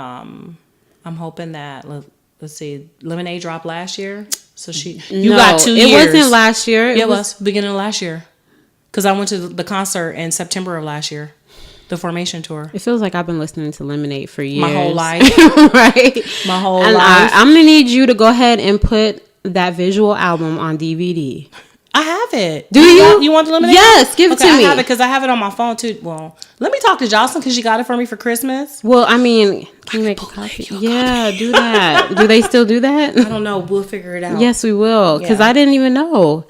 let's see, Lemonade dropped last year, so you got 2 years. It wasn't last year. It was beginning of last year, because I went to the concert in September of last year, the Formation tour. It feels like I've been listening to Lemonade for years, my whole life, right? My whole life. I'm gonna need you to go ahead and put that visual album on DVD. I have it. Do you? You want the Lemonade? Yes, give it to me. I have it because I have it on my phone too. Well, let me talk to Jocelyn because she got it for me for Christmas. Well, I mean, can you make a copy? Yeah, do that. Do they still do that? I don't know. We'll figure it out. Yes, we will. Because I didn't even know.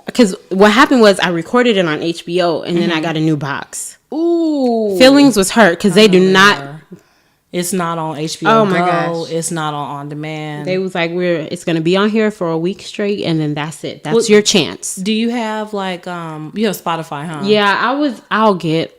Because what happened was I recorded it on HBO and then I got a new box. Ooh. Feelings was hurt because they do not. It's not on HBO. Oh my gosh. It's not on demand. They was like, it's going to be on here for a week straight and then that's it. That's your chance. Do you have like, you have Spotify, huh? Yeah, I'll get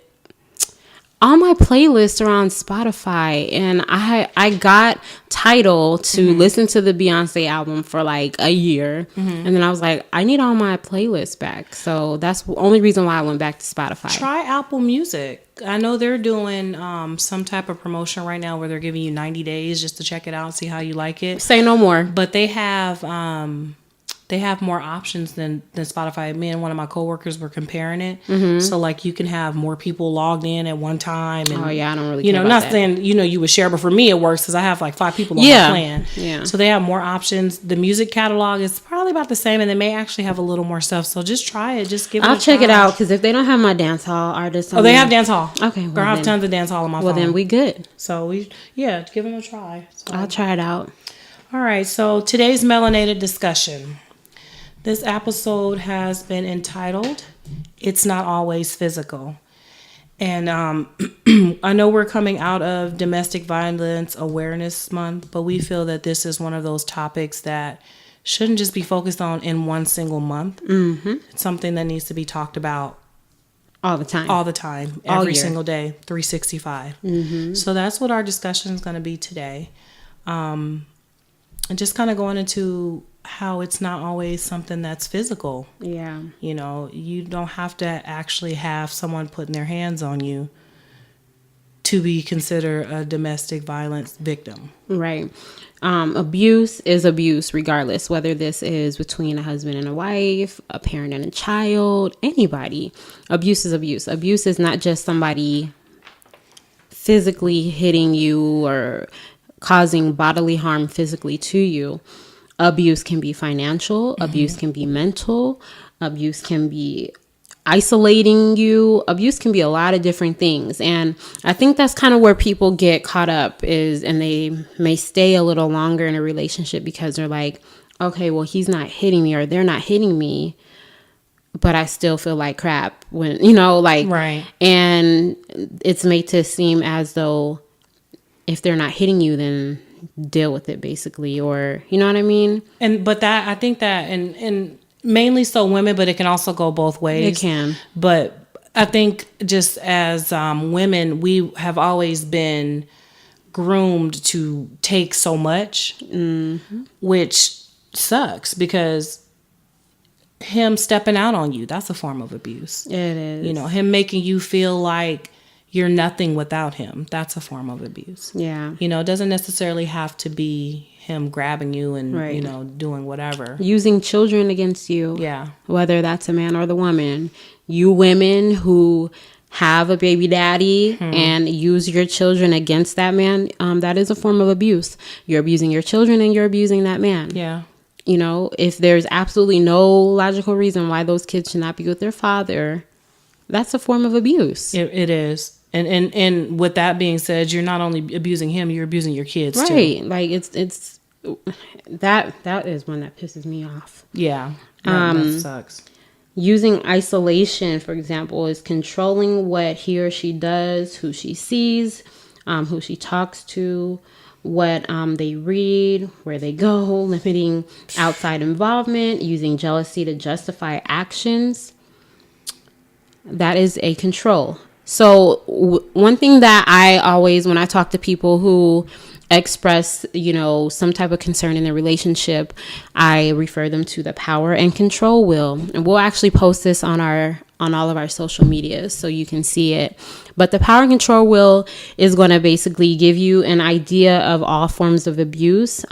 all my playlists are on Spotify, and I got Tidal to listen to the Beyonce album for like a year, and then I was like, I need all my playlists back. So that's the only reason why I went back to Spotify. Try Apple Music. I know they're doing some type of promotion right now where they're giving you 90 days just to check it out and see how you like it. Say no more. But they have more options than Spotify. Me and one of my coworkers were comparing it. So like you can have more people logged in at one time. And, I don't really care about not that. saying, you would share, but for me it works because I have like 5 people on my plan. Yeah. So they have more options. The music catalog is probably about the same, and they may actually have a little more stuff. So just try it. Just give it a try. I'll check it out because if they don't have my dance hall artists. They have dance hall. Okay. Well, I have tons of dance hall on my phone. Well, then we good. So give them a try. So. I'll try it out. All right. So today's Melanated Discussion. This episode has been entitled, It's Not Always Physical. And I know we're coming out of Domestic Violence Awareness Month, but we feel that this is one of those topics that shouldn't just be focused on in one single month. It's something that needs to be talked about all the time, every single day, 365. So that's what our discussion is going to be today. And just kind of going into how it's not always something that's physical. Yeah. You don't have to actually have someone putting their hands on you to be considered a domestic violence victim. Right. Abuse is abuse regardless, whether this is between a husband and a wife, a parent and a child, anybody. Abuse is abuse. Abuse is not just somebody physically hitting you or causing bodily harm physically to you. Abuse can be financial, abuse can be mental, abuse can be isolating you, abuse can be a lot of different things. And I think that's kind of where people get caught up and they may stay a little longer in a relationship because they're like, okay, well, he's not hitting me or they're not hitting me, but I still feel like crap when, you know, like, right. And it's made to seem as though if they're not hitting you, then deal with it, basically, or, you know what I mean? But I think that, and mainly so women, but it can also go both ways. It can. But I think just as women, we have always been groomed to take so much, which sucks, because him stepping out on you, that's a form of abuse. It is. You know, him making you feel like you're nothing without him, that's a form of abuse. Yeah. You know, it doesn't necessarily have to be him grabbing you and, right. you know, doing whatever. Using children against you. Yeah. Whether that's a man or the woman. You women who have a baby daddy and use your children against that man, that is a form of abuse. You're abusing your children and you're abusing that man. Yeah. You know, if there's absolutely no logical reason why those kids should not be with their father, that's a form of abuse. It is. And with that being said, you're not only abusing him, you're abusing your kids too. Right. Like it's that is one that pisses me off. Yeah. That sucks. Using isolation, for example, is controlling what he or she does, who she sees, who she talks to, what they read, where they go, limiting outside involvement, using jealousy to justify actions. That is a control. So one thing that I always, when I talk to people who express, you know, some type of concern in their relationship, I refer them to the power and control wheel. And we'll actually post this on all of our social medias so you can see it. But the power and control wheel is going to basically give you an idea of all forms of abuse.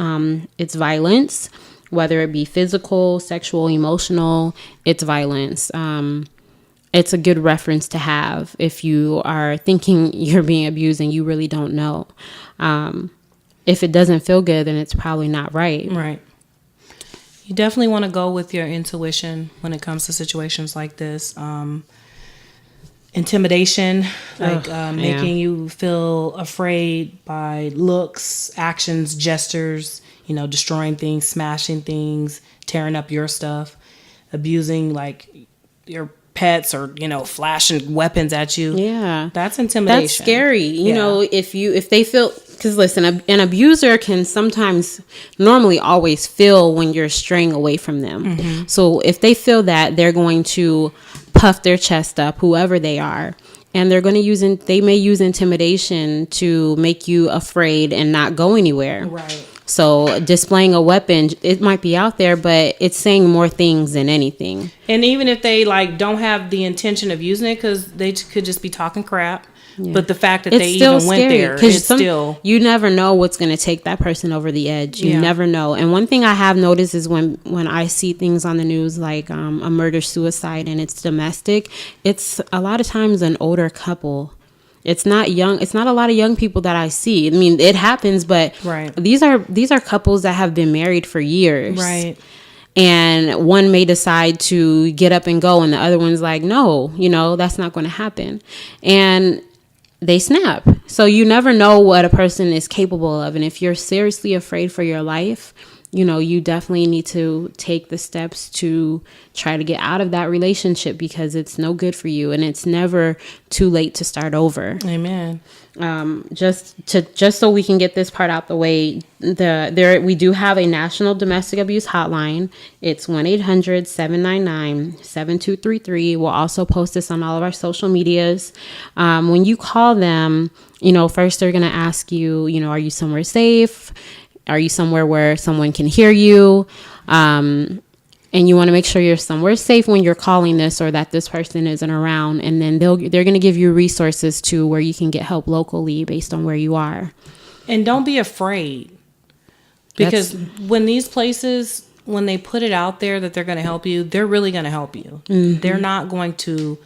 It's violence, whether it be physical, sexual, emotional, it's violence. It's a good reference to have if you are thinking you're being abused and you really don't know. If it doesn't feel good, then it's probably not right. Right. You definitely want to go with your intuition when it comes to situations like this. Intimidation, like making you feel afraid by looks, actions, gestures, you know, destroying things, smashing things, tearing up your stuff, abusing like your pets, or, you know, flashing weapons at you. Yeah. That's intimidation. That's scary. You know, if they feel, because listen, an abuser can sometimes, normally always feel when you're straying away from them. So if they feel that, they're going to puff their chest up, whoever they are, and they're going to they may use intimidation to make you afraid and not go anywhere. Right. So displaying a weapon, it might be out there, but it's saying more things than anything. And even if they like don't have the intention of using it, because they could just be talking crap. Yeah. But the fact that they even went there, it's still, you never know what's going to take that person over the edge. You never know. And one thing I have noticed is when I see things on the news like a murder suicide and it's domestic, it's a lot of times an older couple. It's not young. It's not a lot of young people that I see. I mean, it happens, but these are couples that have been married for years. Right. And one may decide to get up and go, and the other one's like, no, you know, that's not going to happen. And they snap. So you never know what a person is capable of. And if you're seriously afraid for your life, you know, you definitely need to take the steps to try to get out of that relationship, because it's no good for you, and it's never too late to start over. Amen. Just so we can get this part out the way, we do have a national domestic abuse hotline. It's 1-800-799-7233. We'll also post this on all of our social medias. When you call them, you know, first they're going to ask you, you know, are you somewhere safe? Are you somewhere where someone can hear you? And you want to make sure you're somewhere safe when you're calling this, or that this person isn't around. And then they're going to give you resources to where you can get help locally based on where you are. And don't be afraid, because when these places, when they put it out there that they're going to help you, they're really going to help you. Mm-hmm. They're not going to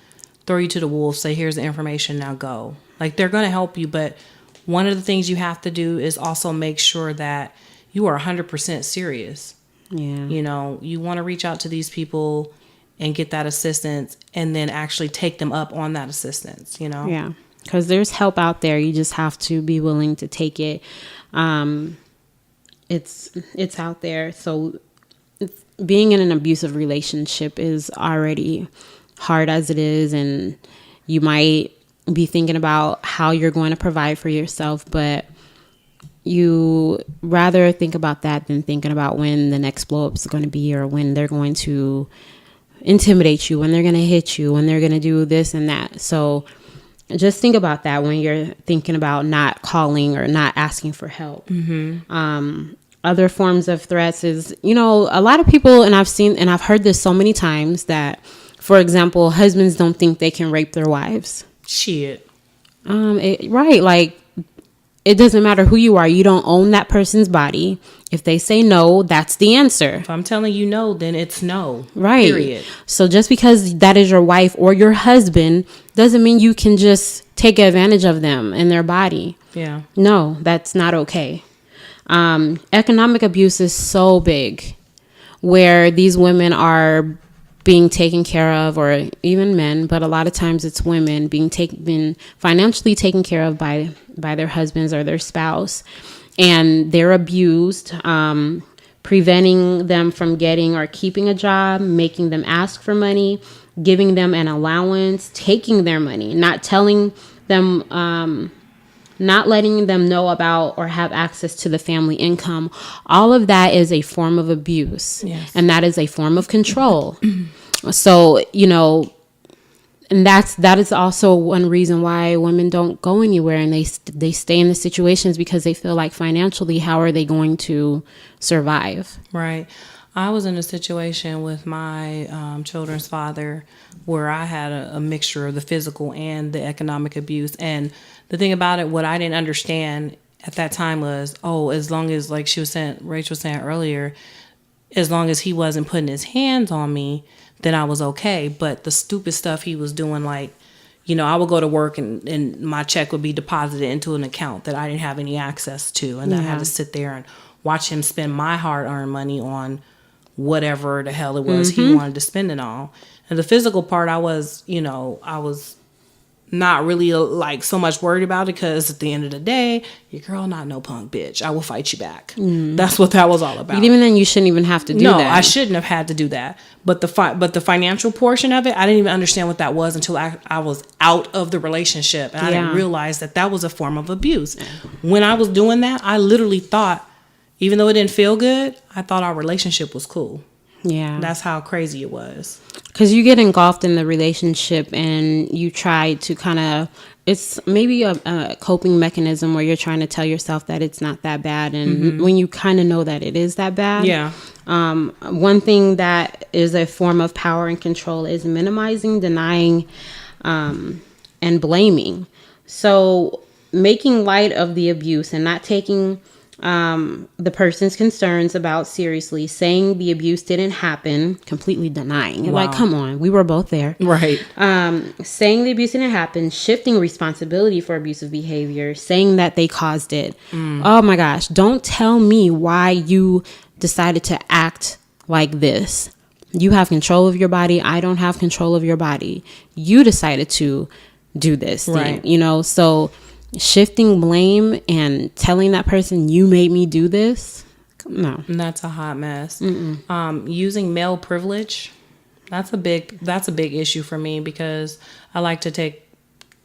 throw you to the wolves, say, here's the information, now go. Like, they're going to help you, but one of the things you have to do is also make sure that you are 100% serious. Yeah. You know, you want to reach out to these people and get that assistance, and then actually take them up on that assistance, you know? Yeah. Because there's help out there. You just have to be willing to take it. It's out there. So being in an abusive relationship is already hard as it is, and you might be thinking about how you're going to provide for yourself, but you rather think about that than thinking about when the next blow up is going to be, or when they're going to intimidate you, when they're going to hit you, when they're going to do this and that. So just think about that when you're thinking about not calling or not asking for help. Other forms of threats is, a lot of people, and I've heard this so many times, that, for example, husbands don't think they can rape their wives. Shit. Right. Like, it doesn't matter who you are. You don't own that person's body. If they say no, that's the answer. If I'm telling you no, then it's no. Right. Period. So just because that is your wife or your husband doesn't mean you can just take advantage of them and their body. Yeah. No, that's not okay. Economic abuse is so big, where these women are being taken care of, or even men, but a lot of times it's women being financially taken care of by their husbands or their spouse, and they're abused, preventing them from getting or keeping a job, making them ask for money, giving them an allowance, taking their money, not telling them, not letting them know about or have access to the family income. All of that is a form of abuse. Yes. And that is a form of control. So, and that is also one reason why women don't go anywhere, and they stay in the situations, because they feel like financially, how are they going to survive? Right. I was in a situation with my children's father where I had a mixture of the physical and the economic abuse. And the thing about it, what I didn't understand at that time was, as long as, like Rach was saying earlier, as long as he wasn't putting his hands on me, then I was okay. But the stupid stuff he was doing, like, I would go to work and my check would be deposited into an account that I didn't have any access to. And I had to sit there and watch him spend my hard-earned money on whatever the hell it was he wanted to spend it on. And the physical part, I was not really like so much worried about it, because at the end of the day, your girl not no punk bitch. I will fight you back. That's what that was all about. Even then, you shouldn't even have to do that. No, I shouldn't have had to do that. But the financial portion of it, I didn't even understand what that was until I was out of the relationship, and I didn't realize that was a form of abuse. When I was doing that, I literally thought, even though it didn't feel good, I thought our relationship was cool. Yeah. That's how crazy it was. Because you get engulfed in the relationship, and you try to kind of, it's maybe a coping mechanism where you're trying to tell yourself that it's not that bad. And when you kind of know that it is that bad. Yeah. One thing that is a form of power and control is minimizing, denying, and blaming. So making light of the abuse and not taking the person's concerns about seriously, saying the abuse didn't happen, completely denying. Wow. Like, come on, we were both there. Right. Saying the abuse didn't happen, shifting responsibility for abusive behavior, saying that they caused it. Oh my gosh, don't tell me why you decided to act like this. You have control of your body. I don't have control of your body. You decided to do this thing, right. So shifting blame and telling that person, you made me do this. No. And that's a hot mess. Using male privilege, that's a big issue for me, because I like to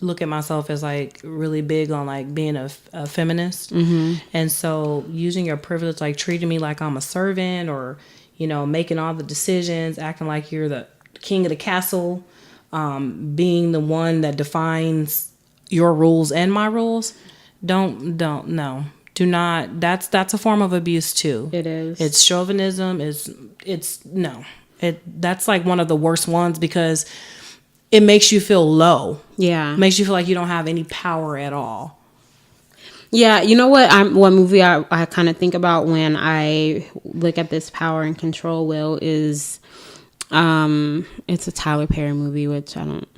look at myself as like really big on like being a feminist. And so using your privilege, like treating me like I'm a servant, or, making all the decisions, acting like you're the king of the castle, being the one that defines your rules and my rules. No. Do not. That's a form of abuse too. It is. It's chauvinism. That's like one of the worst ones, because it makes you feel low. Yeah. It makes you feel like you don't have any power at all. Yeah, you know what? What movie I kind of think about when I look at this power and control wheel is, it's a Tyler Perry movie, which I don't.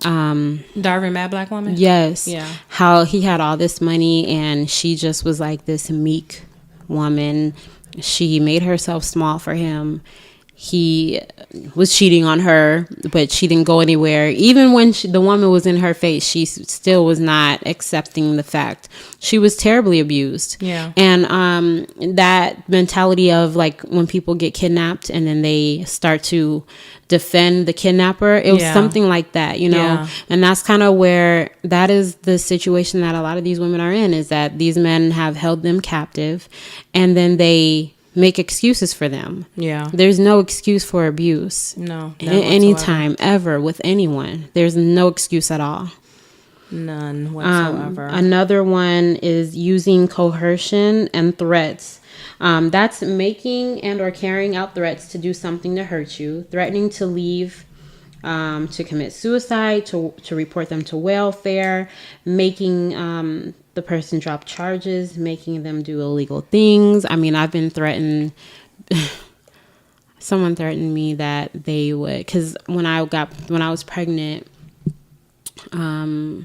Darvin Mad Black Woman? Yes. Yeah. How he had all this money, and she just was like this meek woman. She made herself small for him, he was cheating on her, but she didn't go anywhere. Even when the woman was in her face, she still was not accepting the fact she was terribly abused. Yeah. And that mentality of like when people get kidnapped and then they start to defend the kidnapper, it was something like that, you know. Yeah. And that's kind of where that is the situation that a lot of these women are in, is that these men have held them captive and then they make excuses for them. Yeah. There's no excuse for abuse. No. Anytime, ever, with anyone. There's no excuse at all. None whatsoever. Another one is using coercion and threats. That's making and or carrying out threats to do something to hurt you, threatening to leave, to commit suicide, to report them to welfare, making the person drop charges, making them do illegal things. I mean, I've been threatened. Someone threatened me that they would, because when I was pregnant, I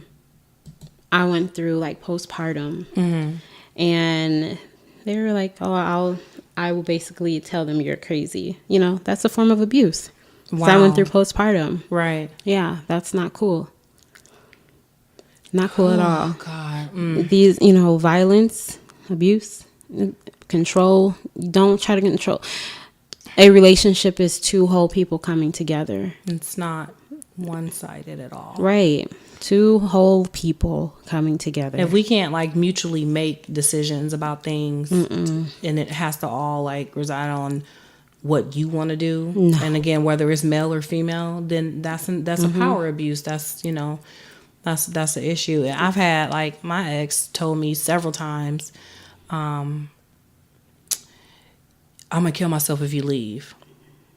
went through like postpartum, and they were like, "Oh, I will basically tell them you're crazy." You know, that's a form of abuse. Wow. So I went through postpartum. Right. Yeah, that's not cool. Not cool at all. Oh, God. These, you know, violence, abuse, control. Don't try to control. A relationship is two whole people coming together. It's not one-sided at all. Right. Two whole people coming together. If we can't like mutually make decisions about things, and it has to all like reside on what you want to do, and again, whether it's male or female, then that's a power abuse. That's, you know, that's the issue. And I've had, like, my ex told me several times, I'm gonna kill myself if you leave.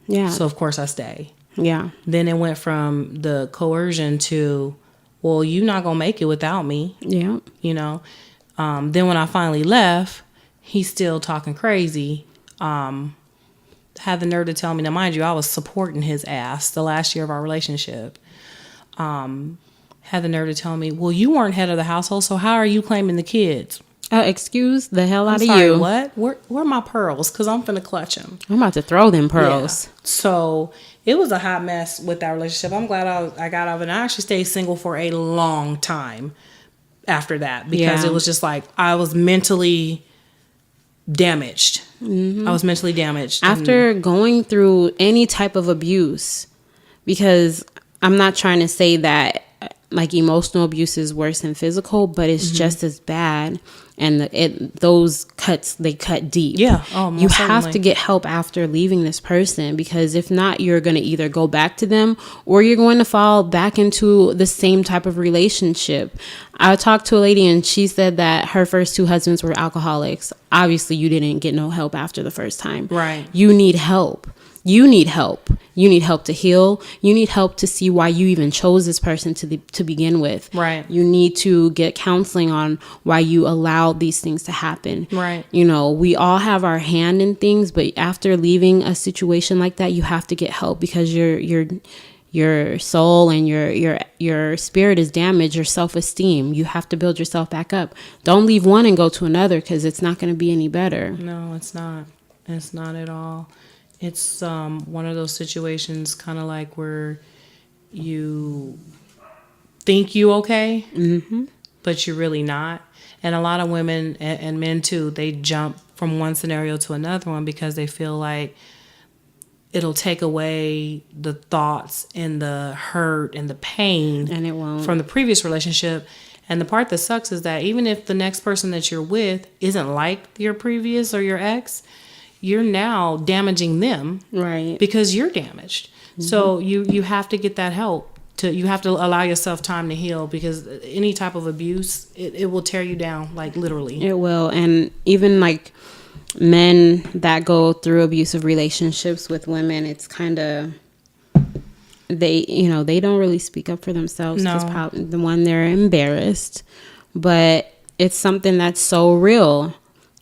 Yeah. So of course I stay. Yeah. Then it went from the coercion to, well, you're not gonna make it without me. Yeah. You know. Then when I finally left, he's still talking crazy. Had the nerve to tell me, now mind you, I was supporting his ass the last year of our relationship. Had the nerve to tell me, well, you weren't head of the household, so how are you claiming the kids? Excuse the hell out of Sorry, you. What? Where are my pearls? Because I'm finna clutch them. I'm about to throw them pearls. Yeah. So it was a hot mess with that relationship. I'm glad I got out of it. And I actually stayed single for a long time after that, because it was just like I was mentally damaged. I was mentally damaged. After going through any type of abuse, because I'm not trying to say that like emotional abuse is worse than physical, but it's just as bad. And those cuts, they cut deep. Yeah. Oh, most you certainly. have to get help after leaving this person, because if not, you're going to either go back to them or you're going to fall back into the same type of relationship. I talked to a lady and she said that her first two husbands were alcoholics. Obviously, you didn't get no help after the first time. Right. You need help. You need help. You need help to heal. You need help to see why you even chose this person to begin with. Right. You need to get counseling on why you allowed these things to happen. Right. You know, we all have our hand in things, but after leaving a situation like that, you have to get help, because your soul and your spirit is damaged, your self-esteem. You have to build yourself back up. Don't leave one and go to another, because it's not going to be any better. No, it's not. It's not at all. It's one of those situations kind of like where you think you okay, but you're really not. And a lot of women and men too, they jump from one scenario to another one because they feel like it'll take away the thoughts and the hurt and the pain, and it won't, from the previous relationship. And the part that sucks is that even if the next person that you're with isn't like your previous or your ex, you're now damaging them, right? Because you're damaged. So you have to get that help. You have to allow yourself time to heal, because any type of abuse, it will tear you down, like literally. It will. And even like men that go through abusive relationships with women, it's kind of, they don't really speak up for themselves. No. Probably the one, they're embarrassed, but it's something that's so real.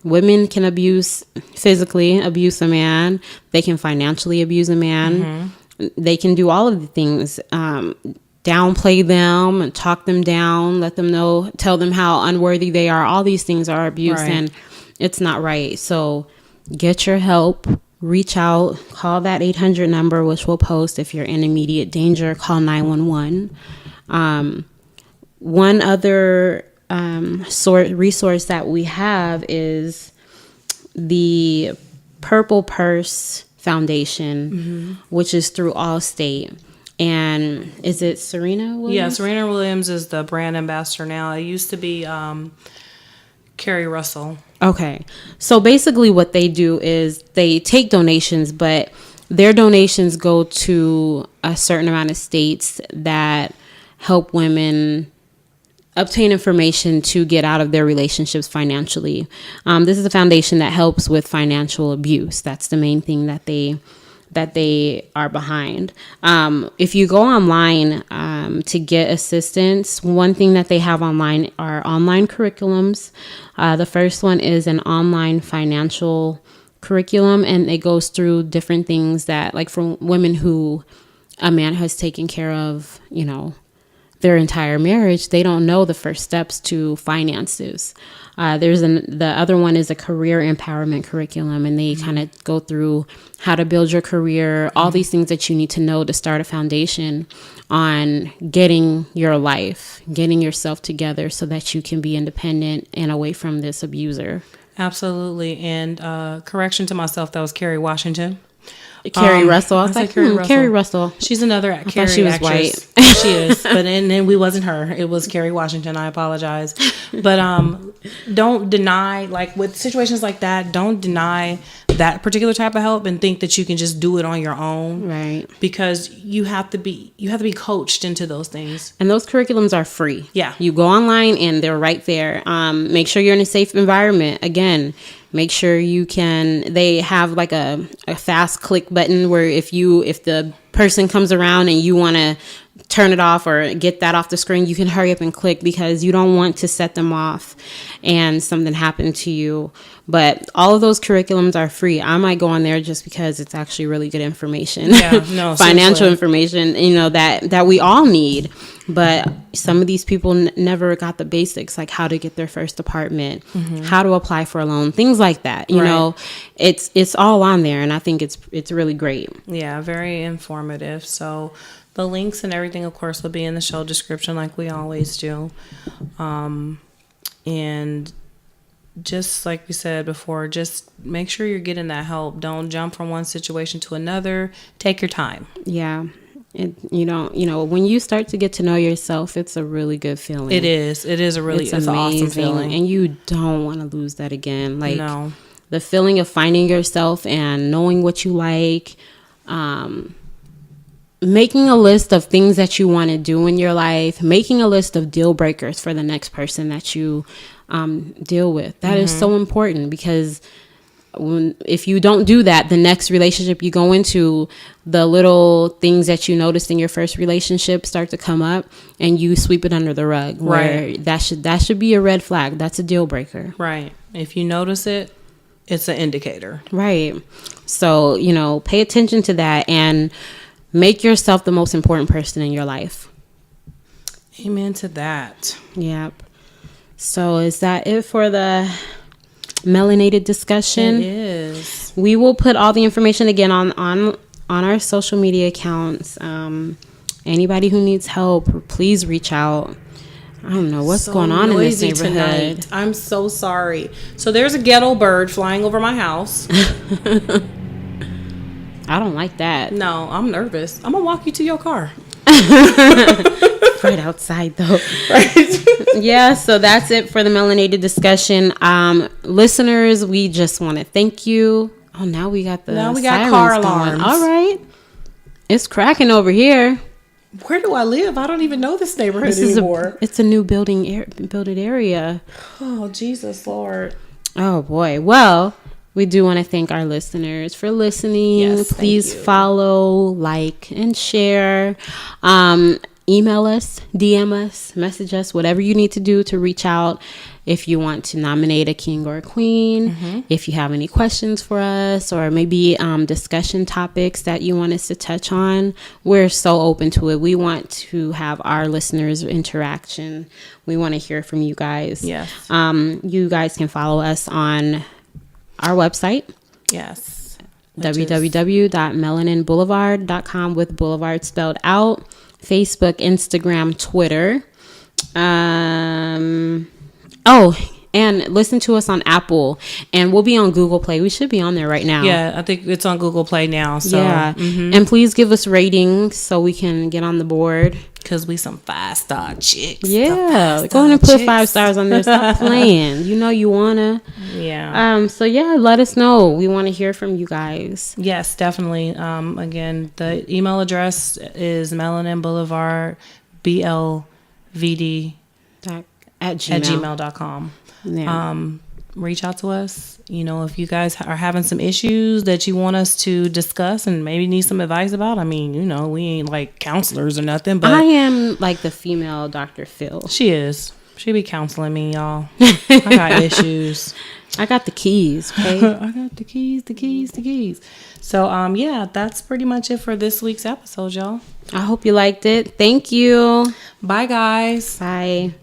Women can physically abuse a man. They can financially abuse a man. They can do all of the things, downplay them and talk them down, tell them how unworthy they are. All these things are abuse, right. And it's not right. So get your help. reach out, call that 800 number, which we'll post. If you're in immediate danger, call 911. One other resource that we have is the Purple Purse Foundation, which is through Allstate. And is it Serena Williams? Yeah, Serena Williams is the brand ambassador now. It used to be Carrie Russell. Okay. So basically what they do is they take donations, but their donations go to a certain amount of states that help women obtain information to get out of their relationships financially. This is a foundation that helps with financial abuse. That's the main thing that they are behind. If you go online to get assistance, one thing that they have online are online curriculums. The first one is an online financial curriculum, and it goes through different things that, like, for women who a man has taken care of, you know, their entire marriage, they don't know the first steps to finances. The other one is a career empowerment curriculum, and they kind of go through how to build your career, all these things that you need to know to start a foundation on getting your life, getting yourself together so that you can be independent and away from this abuser. Absolutely. And correction to myself, that was Kerry Washington. Carrie Russell. I was like, Carrie Russell. She's another Carrie she was actress. white. She is. But then we wasn't her. It was Kerry Washington. I apologize. But don't deny, like with situations like that, don't deny that particular type of help and think that you can just do it on your own. Right. Because you have to be coached into those things. And those curriculums are free. Yeah. You go online and they're right there. Make sure you're in a safe environment. Again, make sure they have like a fast click button where if the person comes around and you want to turn it off or get that off the screen, you can hurry up and click, because you don't want to set them off and something happened to you. But all of those curriculums are free. I might go on there just because it's actually really good information. Yeah, no, financial information, you know, that we all need. But some of these people never got the basics, like how to get their first apartment, how to apply for a loan, things like that. You know, it's all on there, and I think it's really great. Yeah, very informative. So the links and everything, of course, will be in the show description like we always do. And just like we said before, just make sure you're getting that help. Don't jump from one situation to another. Take your time. Yeah. When you start to get to know yourself, it's a really good feeling. It is. It is it's an awesome feeling. And you don't want to lose that again. Like, no. The feeling of finding yourself and knowing what you like, making a list of things that you want to do in your life, making a list of deal breakers for the next person that you deal with. That is so important, because if you don't do that, the next relationship you go into, the little things that you noticed in your first relationship start to come up and you sweep it under the rug. Where that should be a red flag. That's a deal breaker. Right. If you notice it, it's an indicator. Right. So, pay attention to that and make yourself the most important person in your life. Amen to that. Yep. So is that it for the Melanated Discussion? It is. We will put all the information again on our social media accounts. Anybody who needs help, please reach out. I don't know what's going on in this neighborhood tonight. I'm so sorry. So there's a ghetto bird flying over my house. I don't like that. No, I'm nervous. I'm gonna walk you to your car. Right outside though. Right. Yeah, so that's it for the Melanated Discussion. Listeners, we just want to thank you. Oh, now we got car alarms. All right. It's cracking over here. Where do I live? I don't even know this neighborhood anymore. It's a new built area. Oh, Jesus Lord. Oh boy. Well, we do want to thank our listeners for listening. Yes, please follow, like, and share. Email us, DM us, message us, whatever you need to do to reach out. If you want to nominate a king or a queen, if you have any questions for us, or maybe discussion topics that you want us to touch on, we're so open to it. We want to have our listeners' interaction. We want to hear from you guys. Yes. You guys can follow us on our website. Yes. www.melaninboulevard.com with Boulevard spelled out. Facebook, Instagram, Twitter. And listen to us on Apple, and we'll be on Google Play. We should be on there right now. Yeah, I think it's on Google Play now. So yeah, and please give us ratings so we can get on the board. Cause we some 5-star chicks. Yeah, go ahead and put 5 stars on there. Stop playing. You know you wanna. Yeah. So yeah, let us know. We want to hear from you guys. Yes, definitely. Again, the email address is melaninblvd at gmail.com. Yeah. Reach out to us. You know, if you guys are having some issues that you want us to discuss and maybe need some advice about. I mean, you know, we ain't like counselors or nothing, but I am like the female Dr. Phil. She is. She be counseling me, y'all. I got issues. I got the keys, okay? I got the keys. So, yeah, that's pretty much it for this week's episode, y'all. I hope you liked it. Thank you. Bye, guys. Bye.